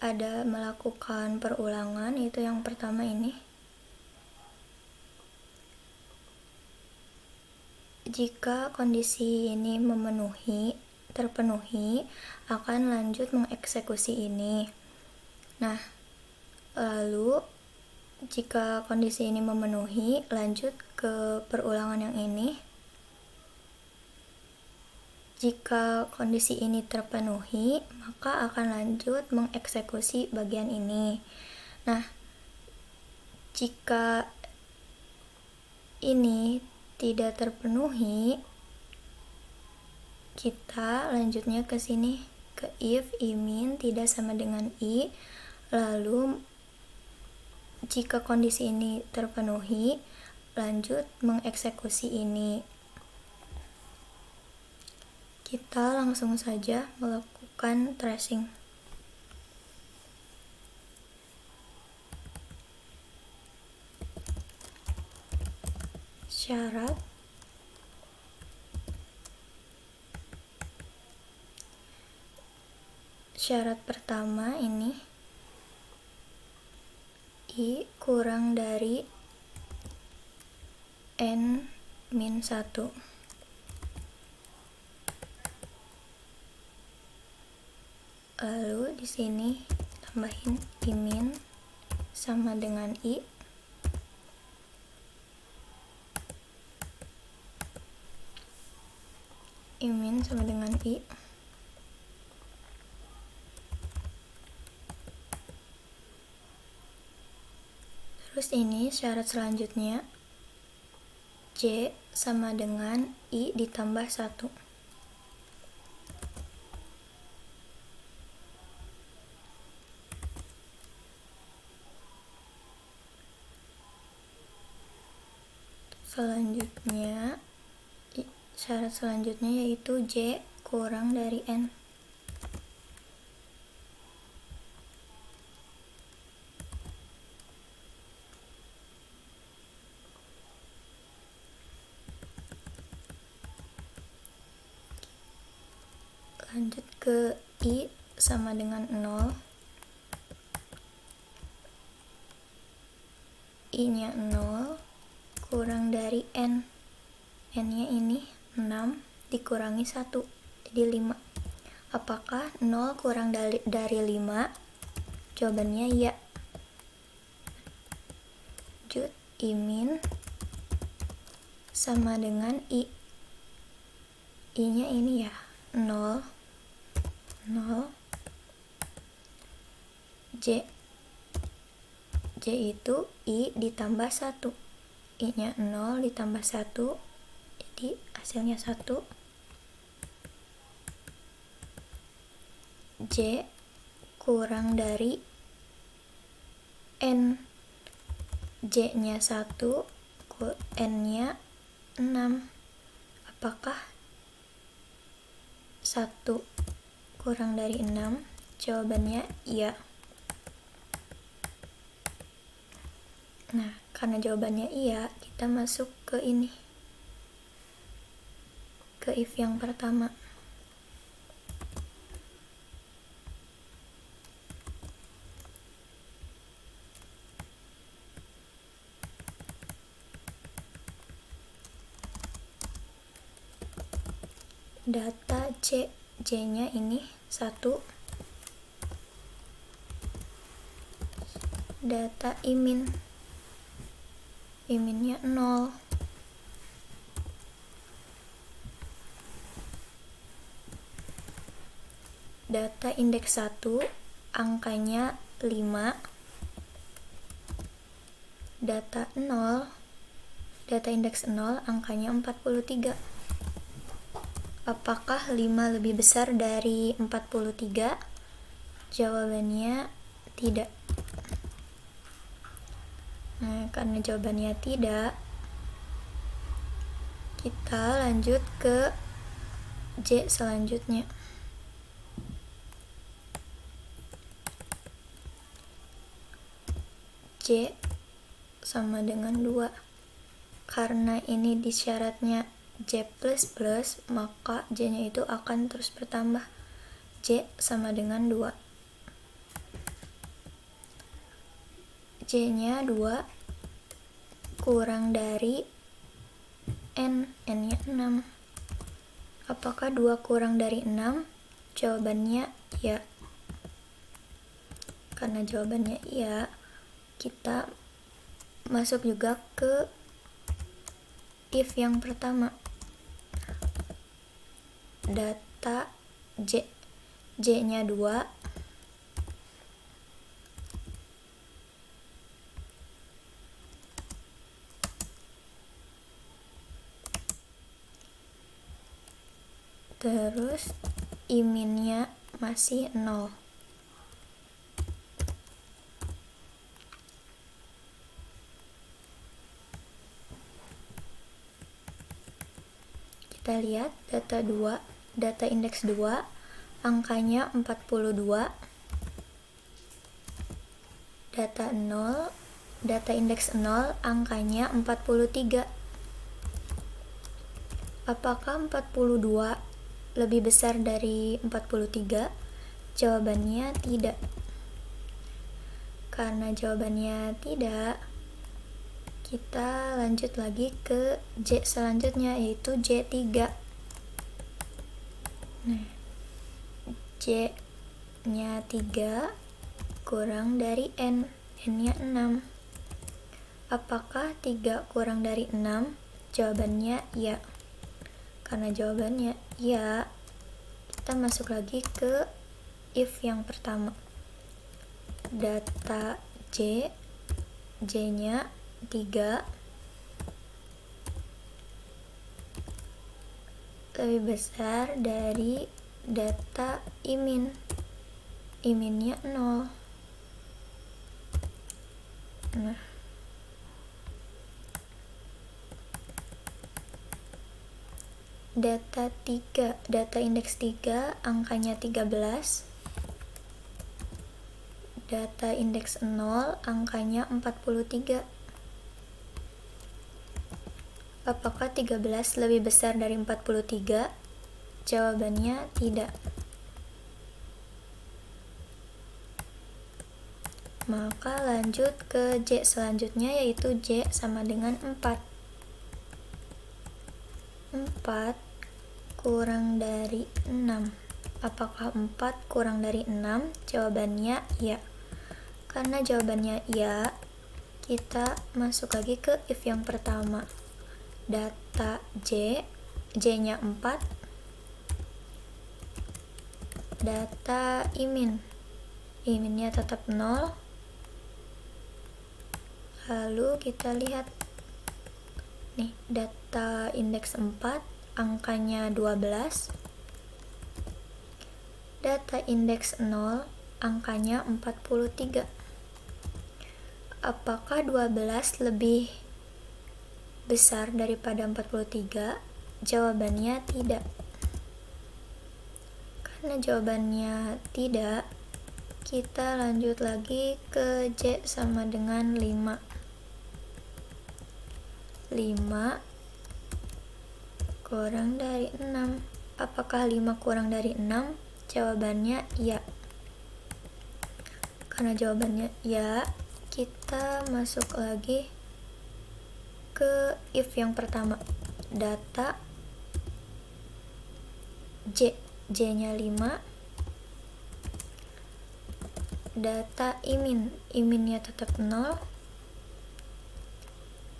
ada melakukan perulangan, yaitu yang pertama ini. Jika kondisi ini terpenuhi, akan lanjut mengeksekusi ini. Nah, lalu jika kondisi ini memenuhi, lanjut ke perulangan yang ini. Jika kondisi ini terpenuhi, maka akan lanjut mengeksekusi bagian ini. Nah, jika ini tidak terpenuhi, kita lanjutnya ke sini, ke if i-min tidak sama dengan i. Lalu jika kondisi ini terpenuhi, lanjut mengeksekusi ini. Kita langsung saja melakukan tracing. Syarat pertama ini i kurang dari n-1. Lalu di sini tambahin i-min sama dengan i. I-min sama dengan i. Terus ini syarat selanjutnya, j sama dengan i ditambah 1. Selanjutnya, syarat selanjutnya yaitu j kurang dari n. Lanjut ke i sama dengan 0. I-nya 0 kurang dari n. N-nya ini 6 dikurangi 1, jadi 5. Apakah 0 kurang dari 5? Jawabannya ya. Lanjut, i-min sama dengan i. I-nya ini ya 0 j itu i ditambah 1. I nya 0 ditambah 1, jadi hasilnya 1. J kurang dari n. J nya 1, n nya 6. Apakah 1 kurang dari 6? Jawabannya iya. Nah, karena jawabannya iya, kita masuk ke ini, ke if yang pertama. data C, J-nya ini 1, data imin, iminnya 0, data indeks 1 angkanya 5, data 0, data indeks 0 angkanya 43. Apakah 5 lebih besar dari 43? Jawabannya tidak. Nah, karena jawabannya tidak, kita lanjut ke J selanjutnya. J sama dengan 2. Karena ini di syaratnya J++, maka J-nya itu akan terus bertambah. J sama dengan 2. J-nya 2 kurang dari N, N-nya 6. Apakah 2 kurang dari 6? Jawabannya ya. Karena jawabannya iya, kita masuk juga ke if yang pertama. Data J, J-nya 2, terus iminnya masih 0. Kita lihat data 2, data indeks 2 angkanya 42, data 0, data indeks 0 angkanya 43. Apakah 42 lebih besar dari 43? Jawabannya tidak. Karena jawabannya tidak, kita lanjut lagi ke J selanjutnya, yaitu J3. Nah, J-nya 3 kurang dari N, N-nya 6. Apakah 3 kurang dari 6? Jawabannya ya. Karena jawabannya ya, kita masuk lagi ke if yang pertama. Data J, J-nya 3 lebih besar dari data imin, iminnya 0. Nah, data 3, data indeks 3 angkanya 13, data indeks 0 angkanya 43. Apakah 13 lebih besar dari 43? Jawabannya tidak. Maka lanjut ke J selanjutnya, yaitu J sama dengan 4. 4 kurang dari 6. Apakah 4 kurang dari 6? Jawabannya ya. Karena jawabannya ya, kita masuk lagi ke if yang pertama. Data J, J-nya 4, data imin, iminnya tetap 0. Lalu kita lihat nih, data indeks 4 angkanya 12, data indeks 0 angkanya 43. Apakah 12 lebih besar daripada 43? Jawabannya tidak. Karena jawabannya tidak, kita lanjut lagi ke J sama dengan 5. 5 kurang dari 6. Apakah 5 kurang dari 6? Jawabannya ya. Karena jawabannya ya, kita masuk lagi ke if yang pertama. Data J-nya 5. Data iminnya tetap 0.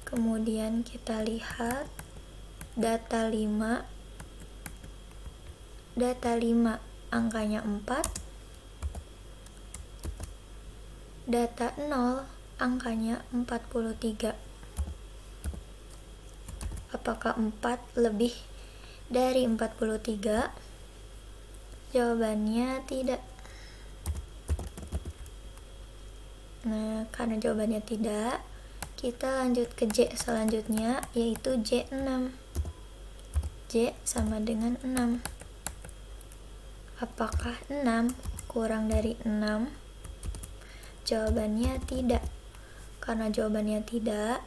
Kemudian kita lihat data 5 angkanya 4. Data 0 angkanya 43. Apakah 4 lebih dari 43? Jawabannya tidak. Nah, karena jawabannya tidak, kita lanjut ke J selanjutnya, yaitu J6. J sama dengan 6. Apakah 6 kurang dari 6? Jawabannya tidak. Karena jawabannya tidak,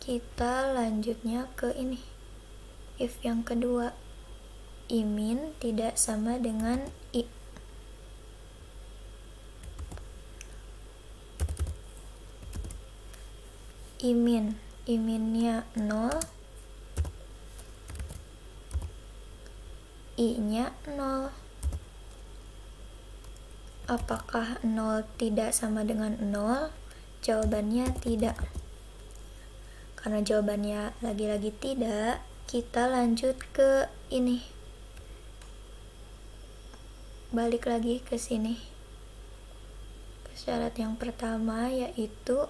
kita lanjutnya ke ini. If yang kedua, imin tidak sama dengan i. Iminnya 0, i-nya 0. Apakah 0 tidak sama dengan 0? Jawabannya tidak. Karena jawabannya lagi-lagi tidak, kita lanjut ke ini. Balik lagi ke sini. Ke syarat yang pertama, yaitu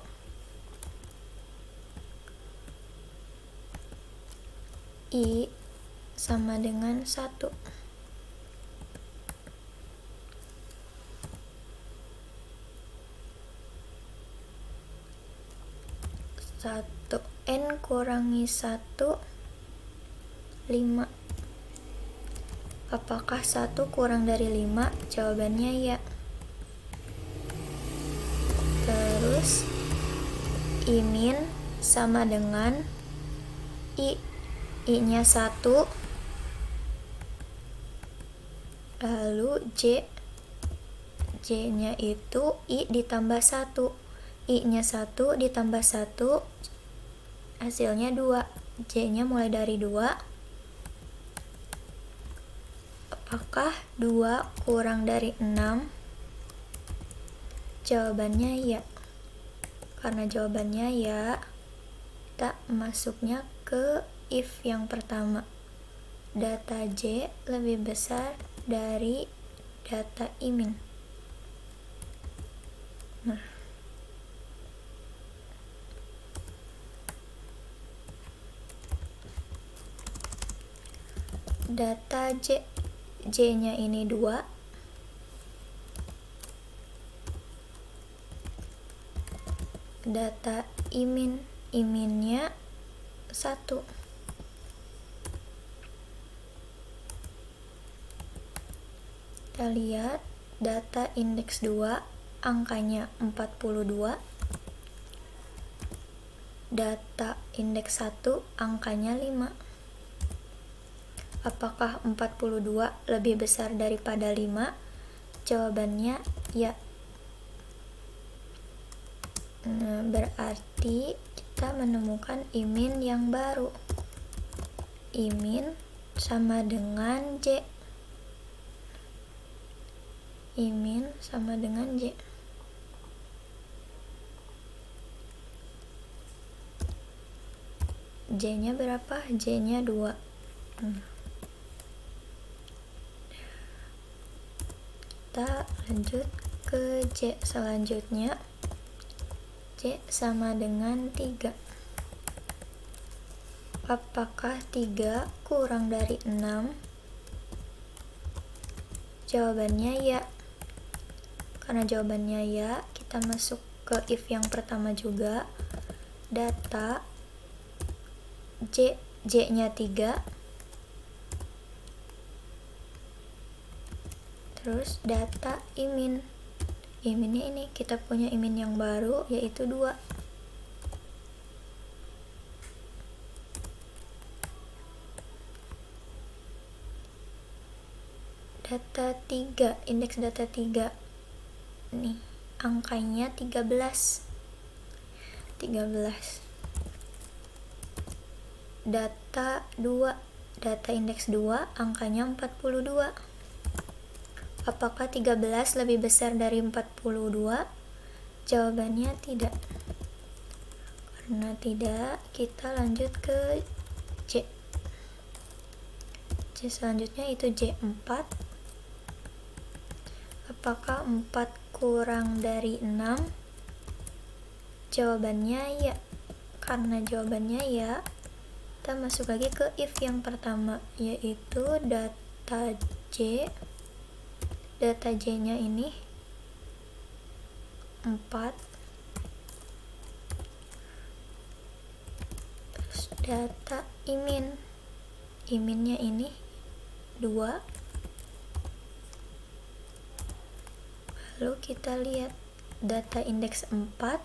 I sama dengan 1. N kurangi 1, 5. Apakah 1 kurang dari 5? Jawabannya ya. Terus imin sama dengan I-nya 1, lalu J-nya itu I ditambah 1. I-nya 1 ditambah 1, hasilnya 2. J-nya mulai dari 2. Apakah 2 kurang dari 6? Jawabannya ya. Karena jawabannya ya, kita masuknya ke if yang pertama. Data J lebih besar dari data imin. Nah, data J-nya ini 2. Data iminnya 1. Kita lihat data indeks 2 angkanya 42. Data indeks 1 angkanya 5. Apakah 42 lebih besar daripada 5? Jawabannya ya. Nah, berarti kita menemukan imin yang baru. Imin sama dengan J. Imin sama dengan J. J-nya berapa? J-nya 2. Kita lanjut ke J selanjutnya. J sama dengan 3. Apakah 3 kurang dari 6? Jawabannya ya. Karena jawabannya ya, kita masuk ke if yang pertama juga. Data J-nya 3. Terus data iminnya ini, kita punya imin yang baru yaitu 2. Data 3, indeks data 3 nih, angkanya 13. Data 2, data indeks 2 angkanya 42. Apakah 13 lebih besar dari 42? Jawabannya tidak. Karena tidak, kita lanjut ke C. C selanjutnya itu J4. Apakah 4 kurang dari 6? Jawabannya ya. Karena jawabannya ya, kita masuk lagi ke if yang pertama, yaitu data J. Data J-nya ini 4. Terus data imin. Iminnya ini 2. Lalu kita lihat data indeks 4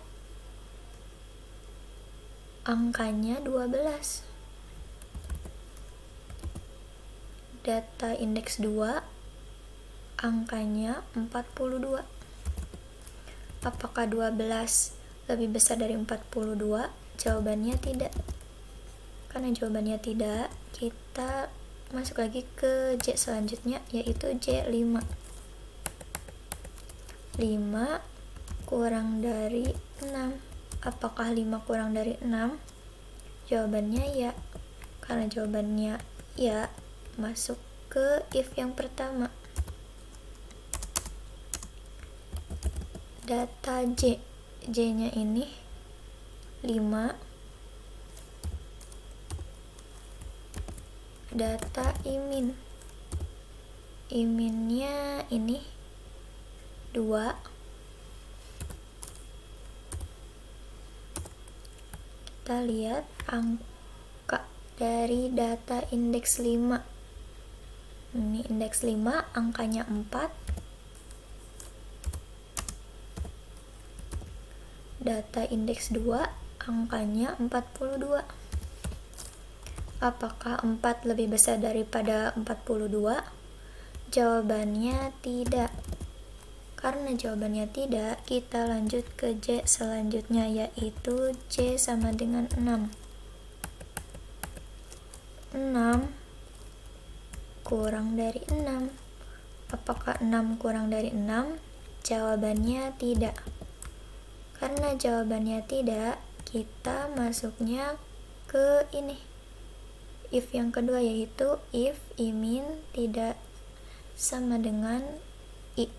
angkanya 12. Data indeks 2 angkanya 42. Apakah 12 lebih besar dari 42? Jawabannya tidak. Karena jawabannya tidak, kita masuk lagi ke J selanjutnya, yaitu J5. 5 kurang dari 6. Apakah 5 kurang dari 6? Jawabannya ya. Karena jawabannya ya, masuk ke if yang pertama. Data J. J-nya ini 5. Data imin. Iminnya ini 2. Kita lihat angka dari data indeks 5. Ini indeks 5 angkanya 4. Data indeks 2 angkanya 42. Apakah 4 lebih besar daripada 42? Jawabannya tidak. Karena jawabannya tidak, kita lanjut ke J selanjutnya, yaitu J sama dengan 6. 6 kurang dari 6. Apakah 6 kurang dari 6? Jawabannya tidak. Karena jawabannya tidak, kita masuknya ke ini, if yang kedua, yaitu if imin tidak sama dengan I.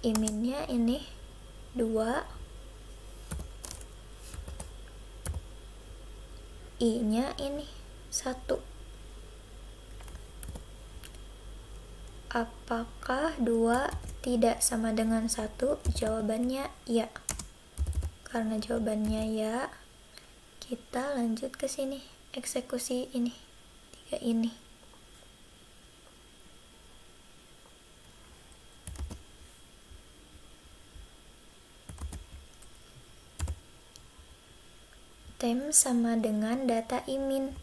Iminnya ini 2. I-nya ini 1. Apakah 2 tidak sama dengan 1? Jawabannya ya. Karena jawabannya ya, kita lanjut ke sini, eksekusi ini, 3 ini. Tem sama dengan data imin.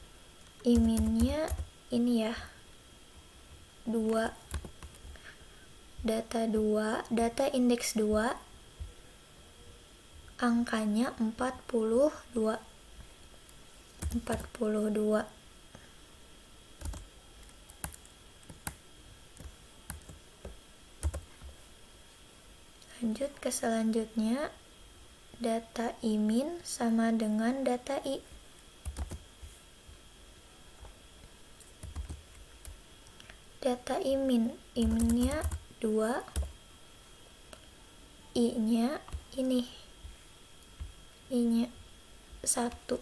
Iminnya ini ya, 2. Data indeks 2 angkanya 42. Lanjut ke selanjutnya, data imin sama dengan data I. Data iminnya 2. I-nya ini, I-nya 1.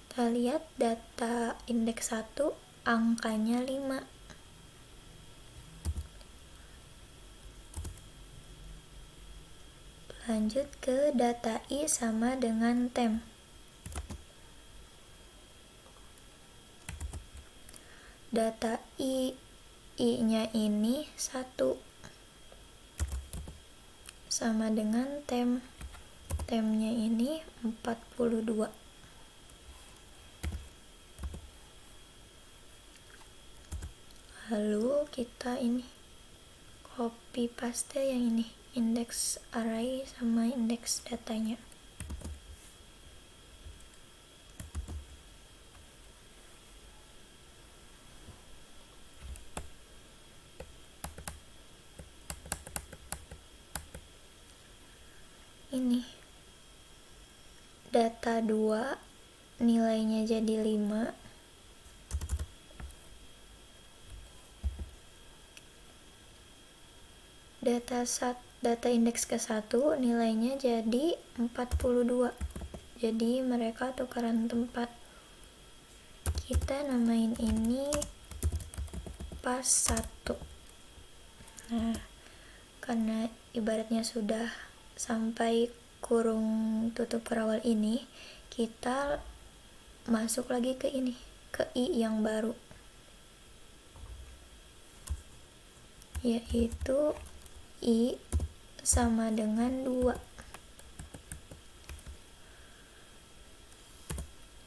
Kita lihat data indeks 1 angkanya 5. Lanjut ke data I sama dengan tem. Data I-nya ini 1 sama dengan tem. Temnya ini 42. Lalu kita ini copy paste yang ini, index array sama index datanya. Ini data 2 nilainya jadi 5. Data indeks ke-1 nilainya jadi 42. Jadi mereka tukaran tempat. Kita namain ini pas 1. Nah, karena ibaratnya sudah sampai kurung tutup perawal ini, kita masuk lagi ke ini, ke i yang baru, yaitu i sama dengan 2.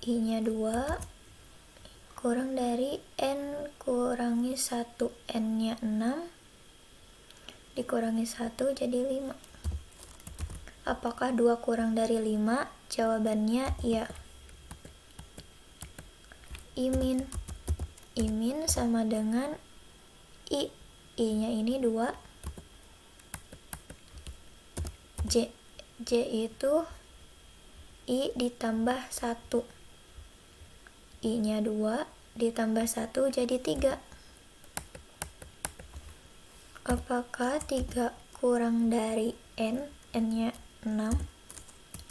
I nya 2 kurang dari n kurangi 1, n nya 6 dikurangi 1 jadi 5. Apakah 2 kurang dari 5? Jawabannya iya. I-min sama dengan i nya ini 2, j itu i ditambah 1, i nya 2 ditambah 1 jadi 3. Apakah 3 kurang dari n nya 6?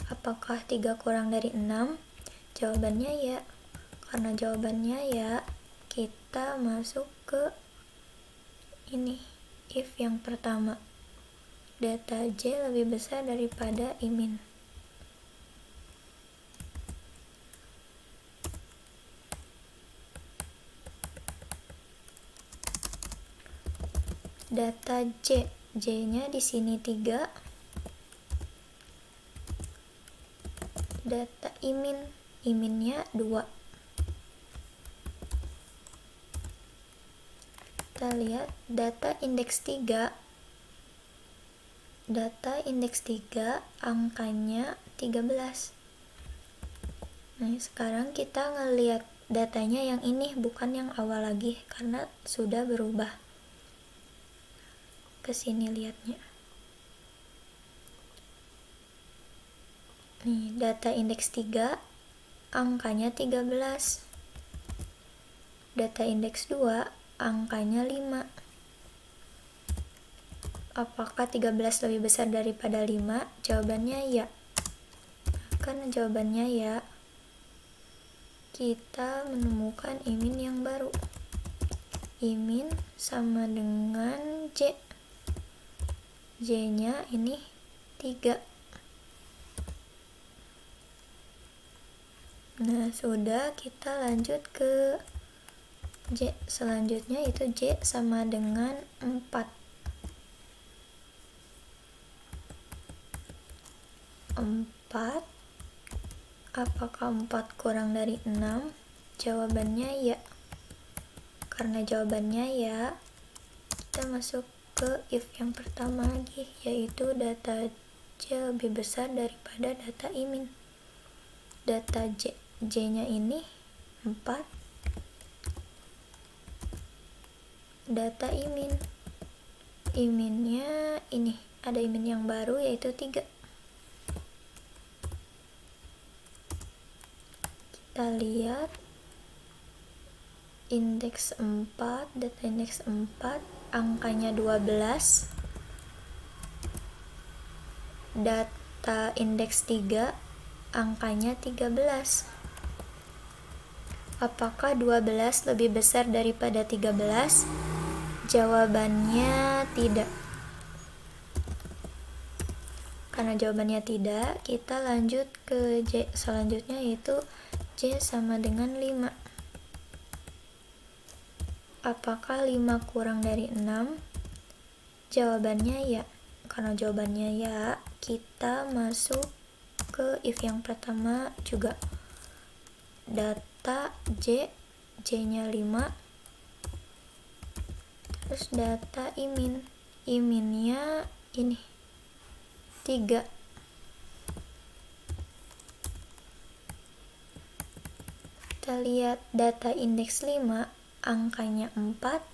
Apakah 3 kurang dari 6? Jawabannya ya. Karena jawabannya ya, kita masuk ke ini, if yang pertama, data j lebih besar daripada i-min. Data j-nya di sini 3. Data i-minnya 2. Kita lihat data indeks 3 angkanya 13. Nah, sekarang kita ngelihat datanya yang ini, bukan yang awal lagi, karena sudah berubah. Kesini lihatnya. Nih, data indeks 3 angkanya 13. Data indeks 2 angkanya 5. Apakah 13 lebih besar daripada 5? Jawabannya ya. Karena jawabannya ya, kita menemukan i-min yang baru. I-min sama dengan j. J-nya ini 3. Nah, sudah, kita lanjut ke j selanjutnya, itu j sama dengan 4. Apakah 4 kurang dari 6? Jawabannya ya. Karena jawabannya ya, kita masuk ke if yang pertama lagi, yaitu data j lebih besar daripada data i-min. Data j-nya ini 4. Data i-min. I-minnya ini, ada i-min yang baru yaitu 3. Kita lihat indeks 4, data indeks 4 angkanya 12. Data indeks 3 angkanya 13. Apakah 12 lebih besar daripada 13? Jawabannya tidak. Karena jawabannya tidak, kita lanjut ke j selanjutnya, yaitu j sama dengan 5. Apakah 5 kurang dari 6? Jawabannya ya. Karena jawabannya ya, kita masuk ke if yang pertama juga. Data j-nya 5. Terus data iminnya ini 3. Kita lihat data indeks 5, angkanya 4.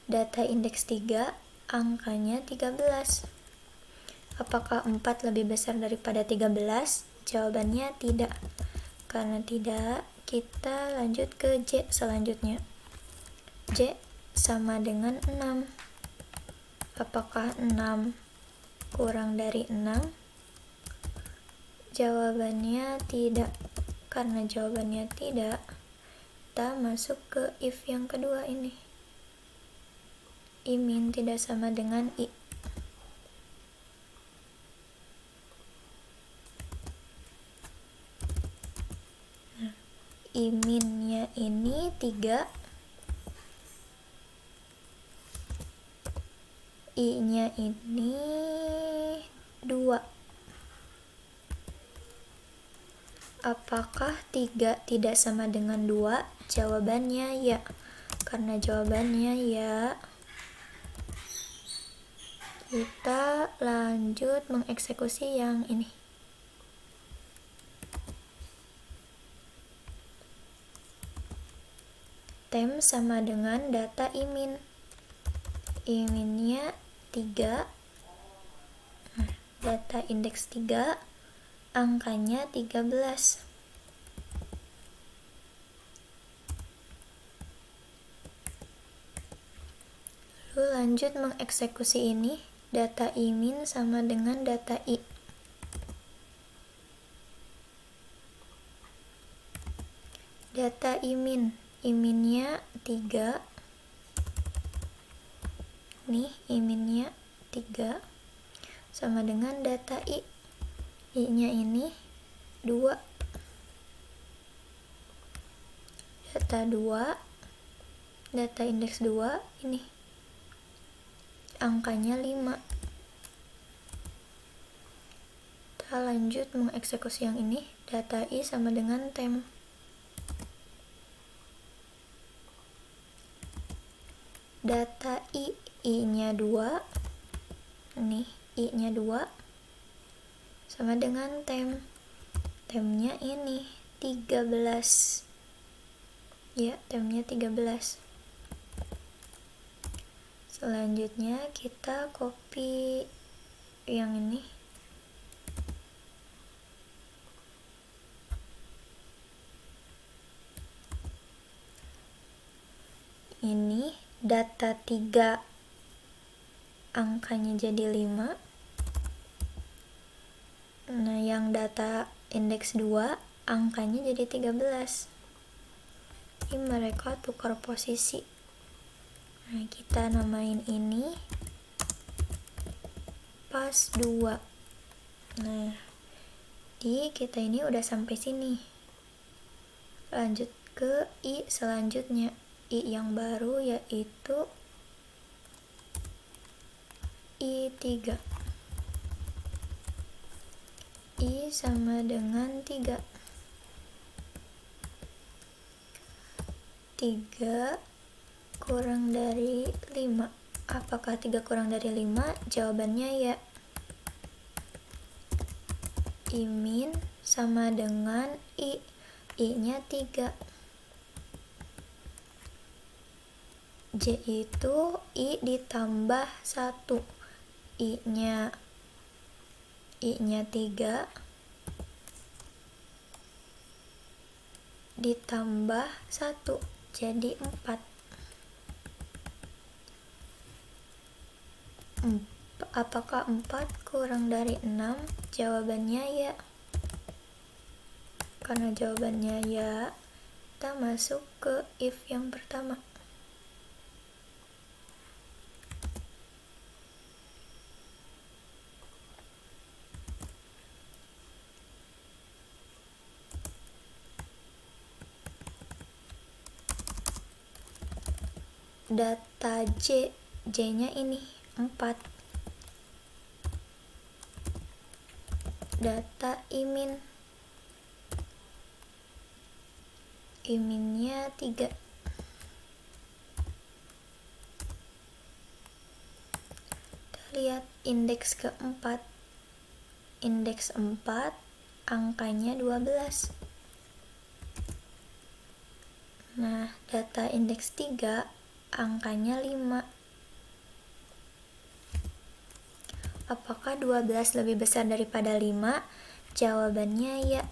Data indeks 3, angkanya 13. Apakah 4 lebih besar daripada 13? Jawabannya tidak. Karena tidak, kita lanjut ke J selanjutnya. J sama dengan 6. Apakah 6 kurang dari 6? Jawabannya tidak. Karena jawabannya tidak, kita masuk ke if yang kedua ini. I-min tidak sama dengan I. Nah, I-minnya ini 3, I-nya ini 2. Apakah 3 tidak sama dengan 2? Jawabannya ya. Karena jawabannya ya, kita lanjut mengeksekusi yang ini. Tem sama dengan data I-min. I-minnya 3. Nah, data indeks 3, angkanya 13. Lalu lanjut mengeksekusi ini. Data I-min sama dengan data I. Data I-min, I-minnya 3. Nih, I-minnya 3 sama dengan data I. I-nya ini 2. Data 2, data indeks 2 ini angkanya 5. Kita lanjut mengeksekusi yang ini. Data I sama dengan tem. Data I, I-nya 2. Nih, I-nya 2 sama dengan tem. Temnya ini 13. Ya, temnya 13. Selanjutnya kita copy yang ini. Ini data 3, angkanya jadi 5. Nah, yang data indeks 2, angkanya jadi 13. Ini mereka tukar posisi. Nah, kita namain ini pas 2. Nah, di kita ini udah sampai sini. Lanjut ke I selanjutnya. I yang baru yaitu I3. I sama dengan 3. 3 kurang dari 5. Apakah 3 kurang dari 5? Jawabannya ya. I-min sama dengan I. I-nya 3. J itu I ditambah 1. I-nya 3 ditambah 1 jadi 4. Apakah 4 kurang dari 6? Jawabannya ya. Karena jawabannya ya, kita masuk ke if yang pertama. Data J, J-nya ini 4. Data I-min, I-minnya 3. lihat indeks keempat. Indeks 4 angkanya 12. Nah, data indeks 3 angkanya 5. Apakah 12 lebih besar daripada 5? Jawabannya ya.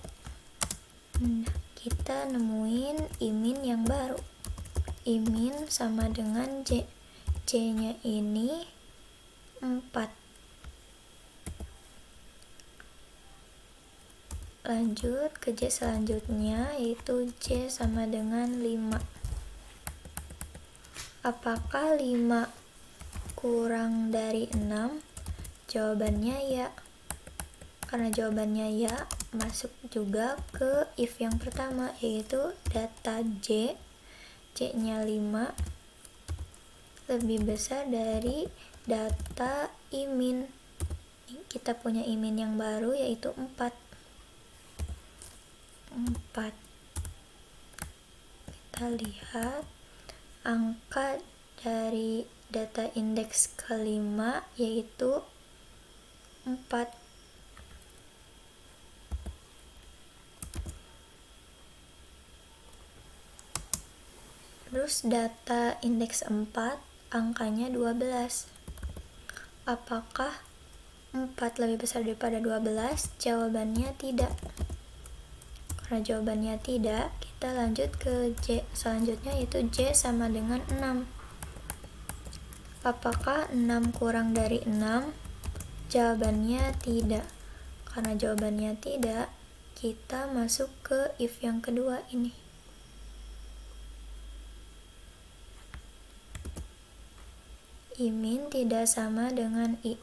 Nah, kita nemuin imin yang baru. Imin sama dengan J. J-nya ini 4. Lanjut ke J selanjutnya, yaitu J sama dengan 5. Apakah 5 kurang dari 6? Jawabannya ya. Karena jawabannya ya, masuk juga ke if yang pertama, yaitu data J. J-nya 5 lebih besar dari data imin. Kita punya imin yang baru, yaitu 4. Kita lihat angka dari data indeks kelima, yaitu 4. Terus data indeks 4 angkanya 12. Apakah 4 lebih besar daripada 12? Jawabannya tidak. Karena jawabannya tidak, kita lanjut ke J selanjutnya, yaitu J sama dengan 6. Apakah 6 kurang dari 6? Jawabannya tidak. Karena jawabannya tidak, kita masuk ke if yang kedua ini. Imin tidak sama dengan I.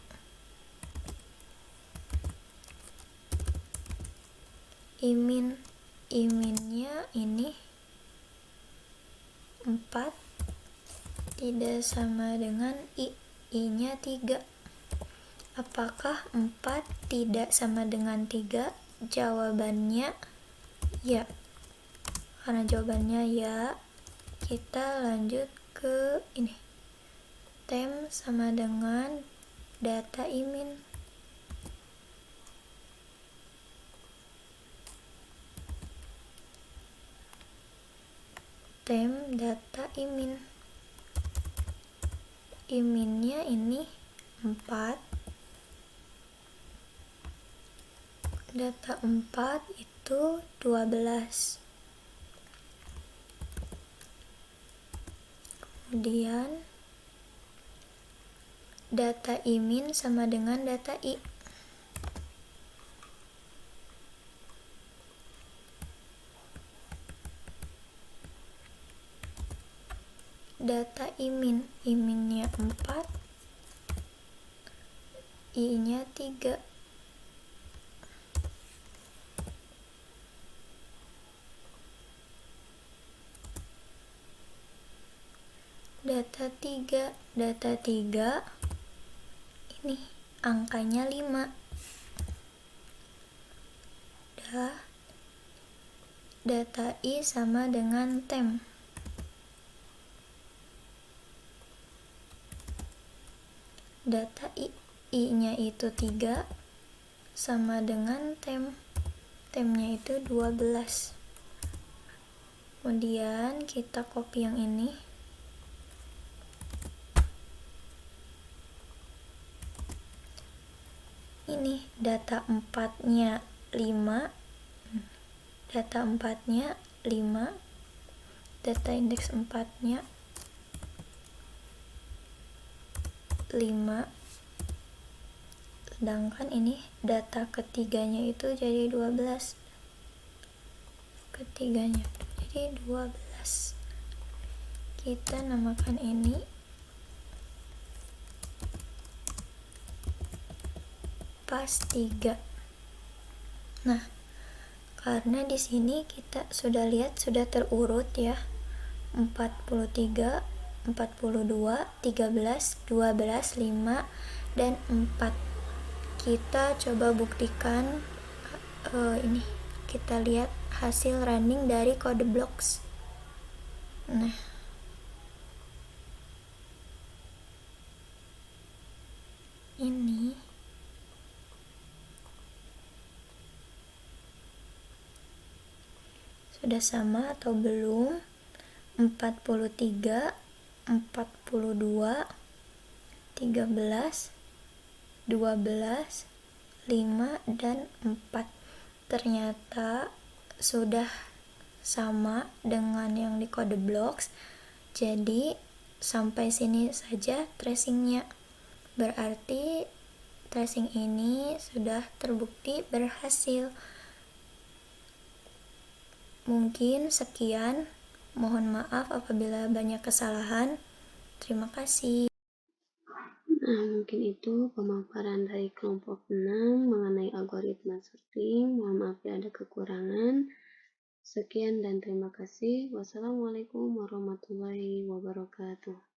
Iminnya ini 4 tidak sama dengan I. I-nya 3. Apakah 4 tidak sama dengan 3? Jawabannya ya. Karena jawabannya ya, kita lanjut ke ini. Tem sama dengan data imin. Tem data imin. Iminnya ini 4. Data 4 itu 12. Kemudian data imin sama dengan data I. Data iminnya 4, I-nya 3. Data 3 ini angkanya 5. Data I sama dengan tem. Data I-nya itu 3 sama dengan tem. Temnya itu 12. Kemudian kita copy yang ini. Ini data 4-nya 5. Data 4-nya 5. Data indeks 4-nya 5, sedangkan ini data ketiganya itu jadi 12. Ketiganya jadi 12. Kita namakan ini pas 3. Nah, karena di sini kita sudah lihat sudah terurut ya, 43, 42, 13, 12, 5, dan 4. Kita coba buktikan ini. Kita lihat hasil running dari kode blocks. Nah, ini. Sudah sama atau belum? 43, 42, 13, 12, 5, dan 4. Ternyata sudah sama dengan yang di kode blocks. Jadi sampai sini saja tracingnya. Berarti tracing ini sudah terbukti berhasil. Mungkin sekian. Mohon maaf apabila banyak kesalahan. Terima kasih. Nah, mungkin itu pemaparan dari kelompok 6 mengenai algoritma sorting. Mohon maaf ya ada kekurangan. Sekian dan terima kasih. Wassalamualaikum warahmatullahi wabarakatuh.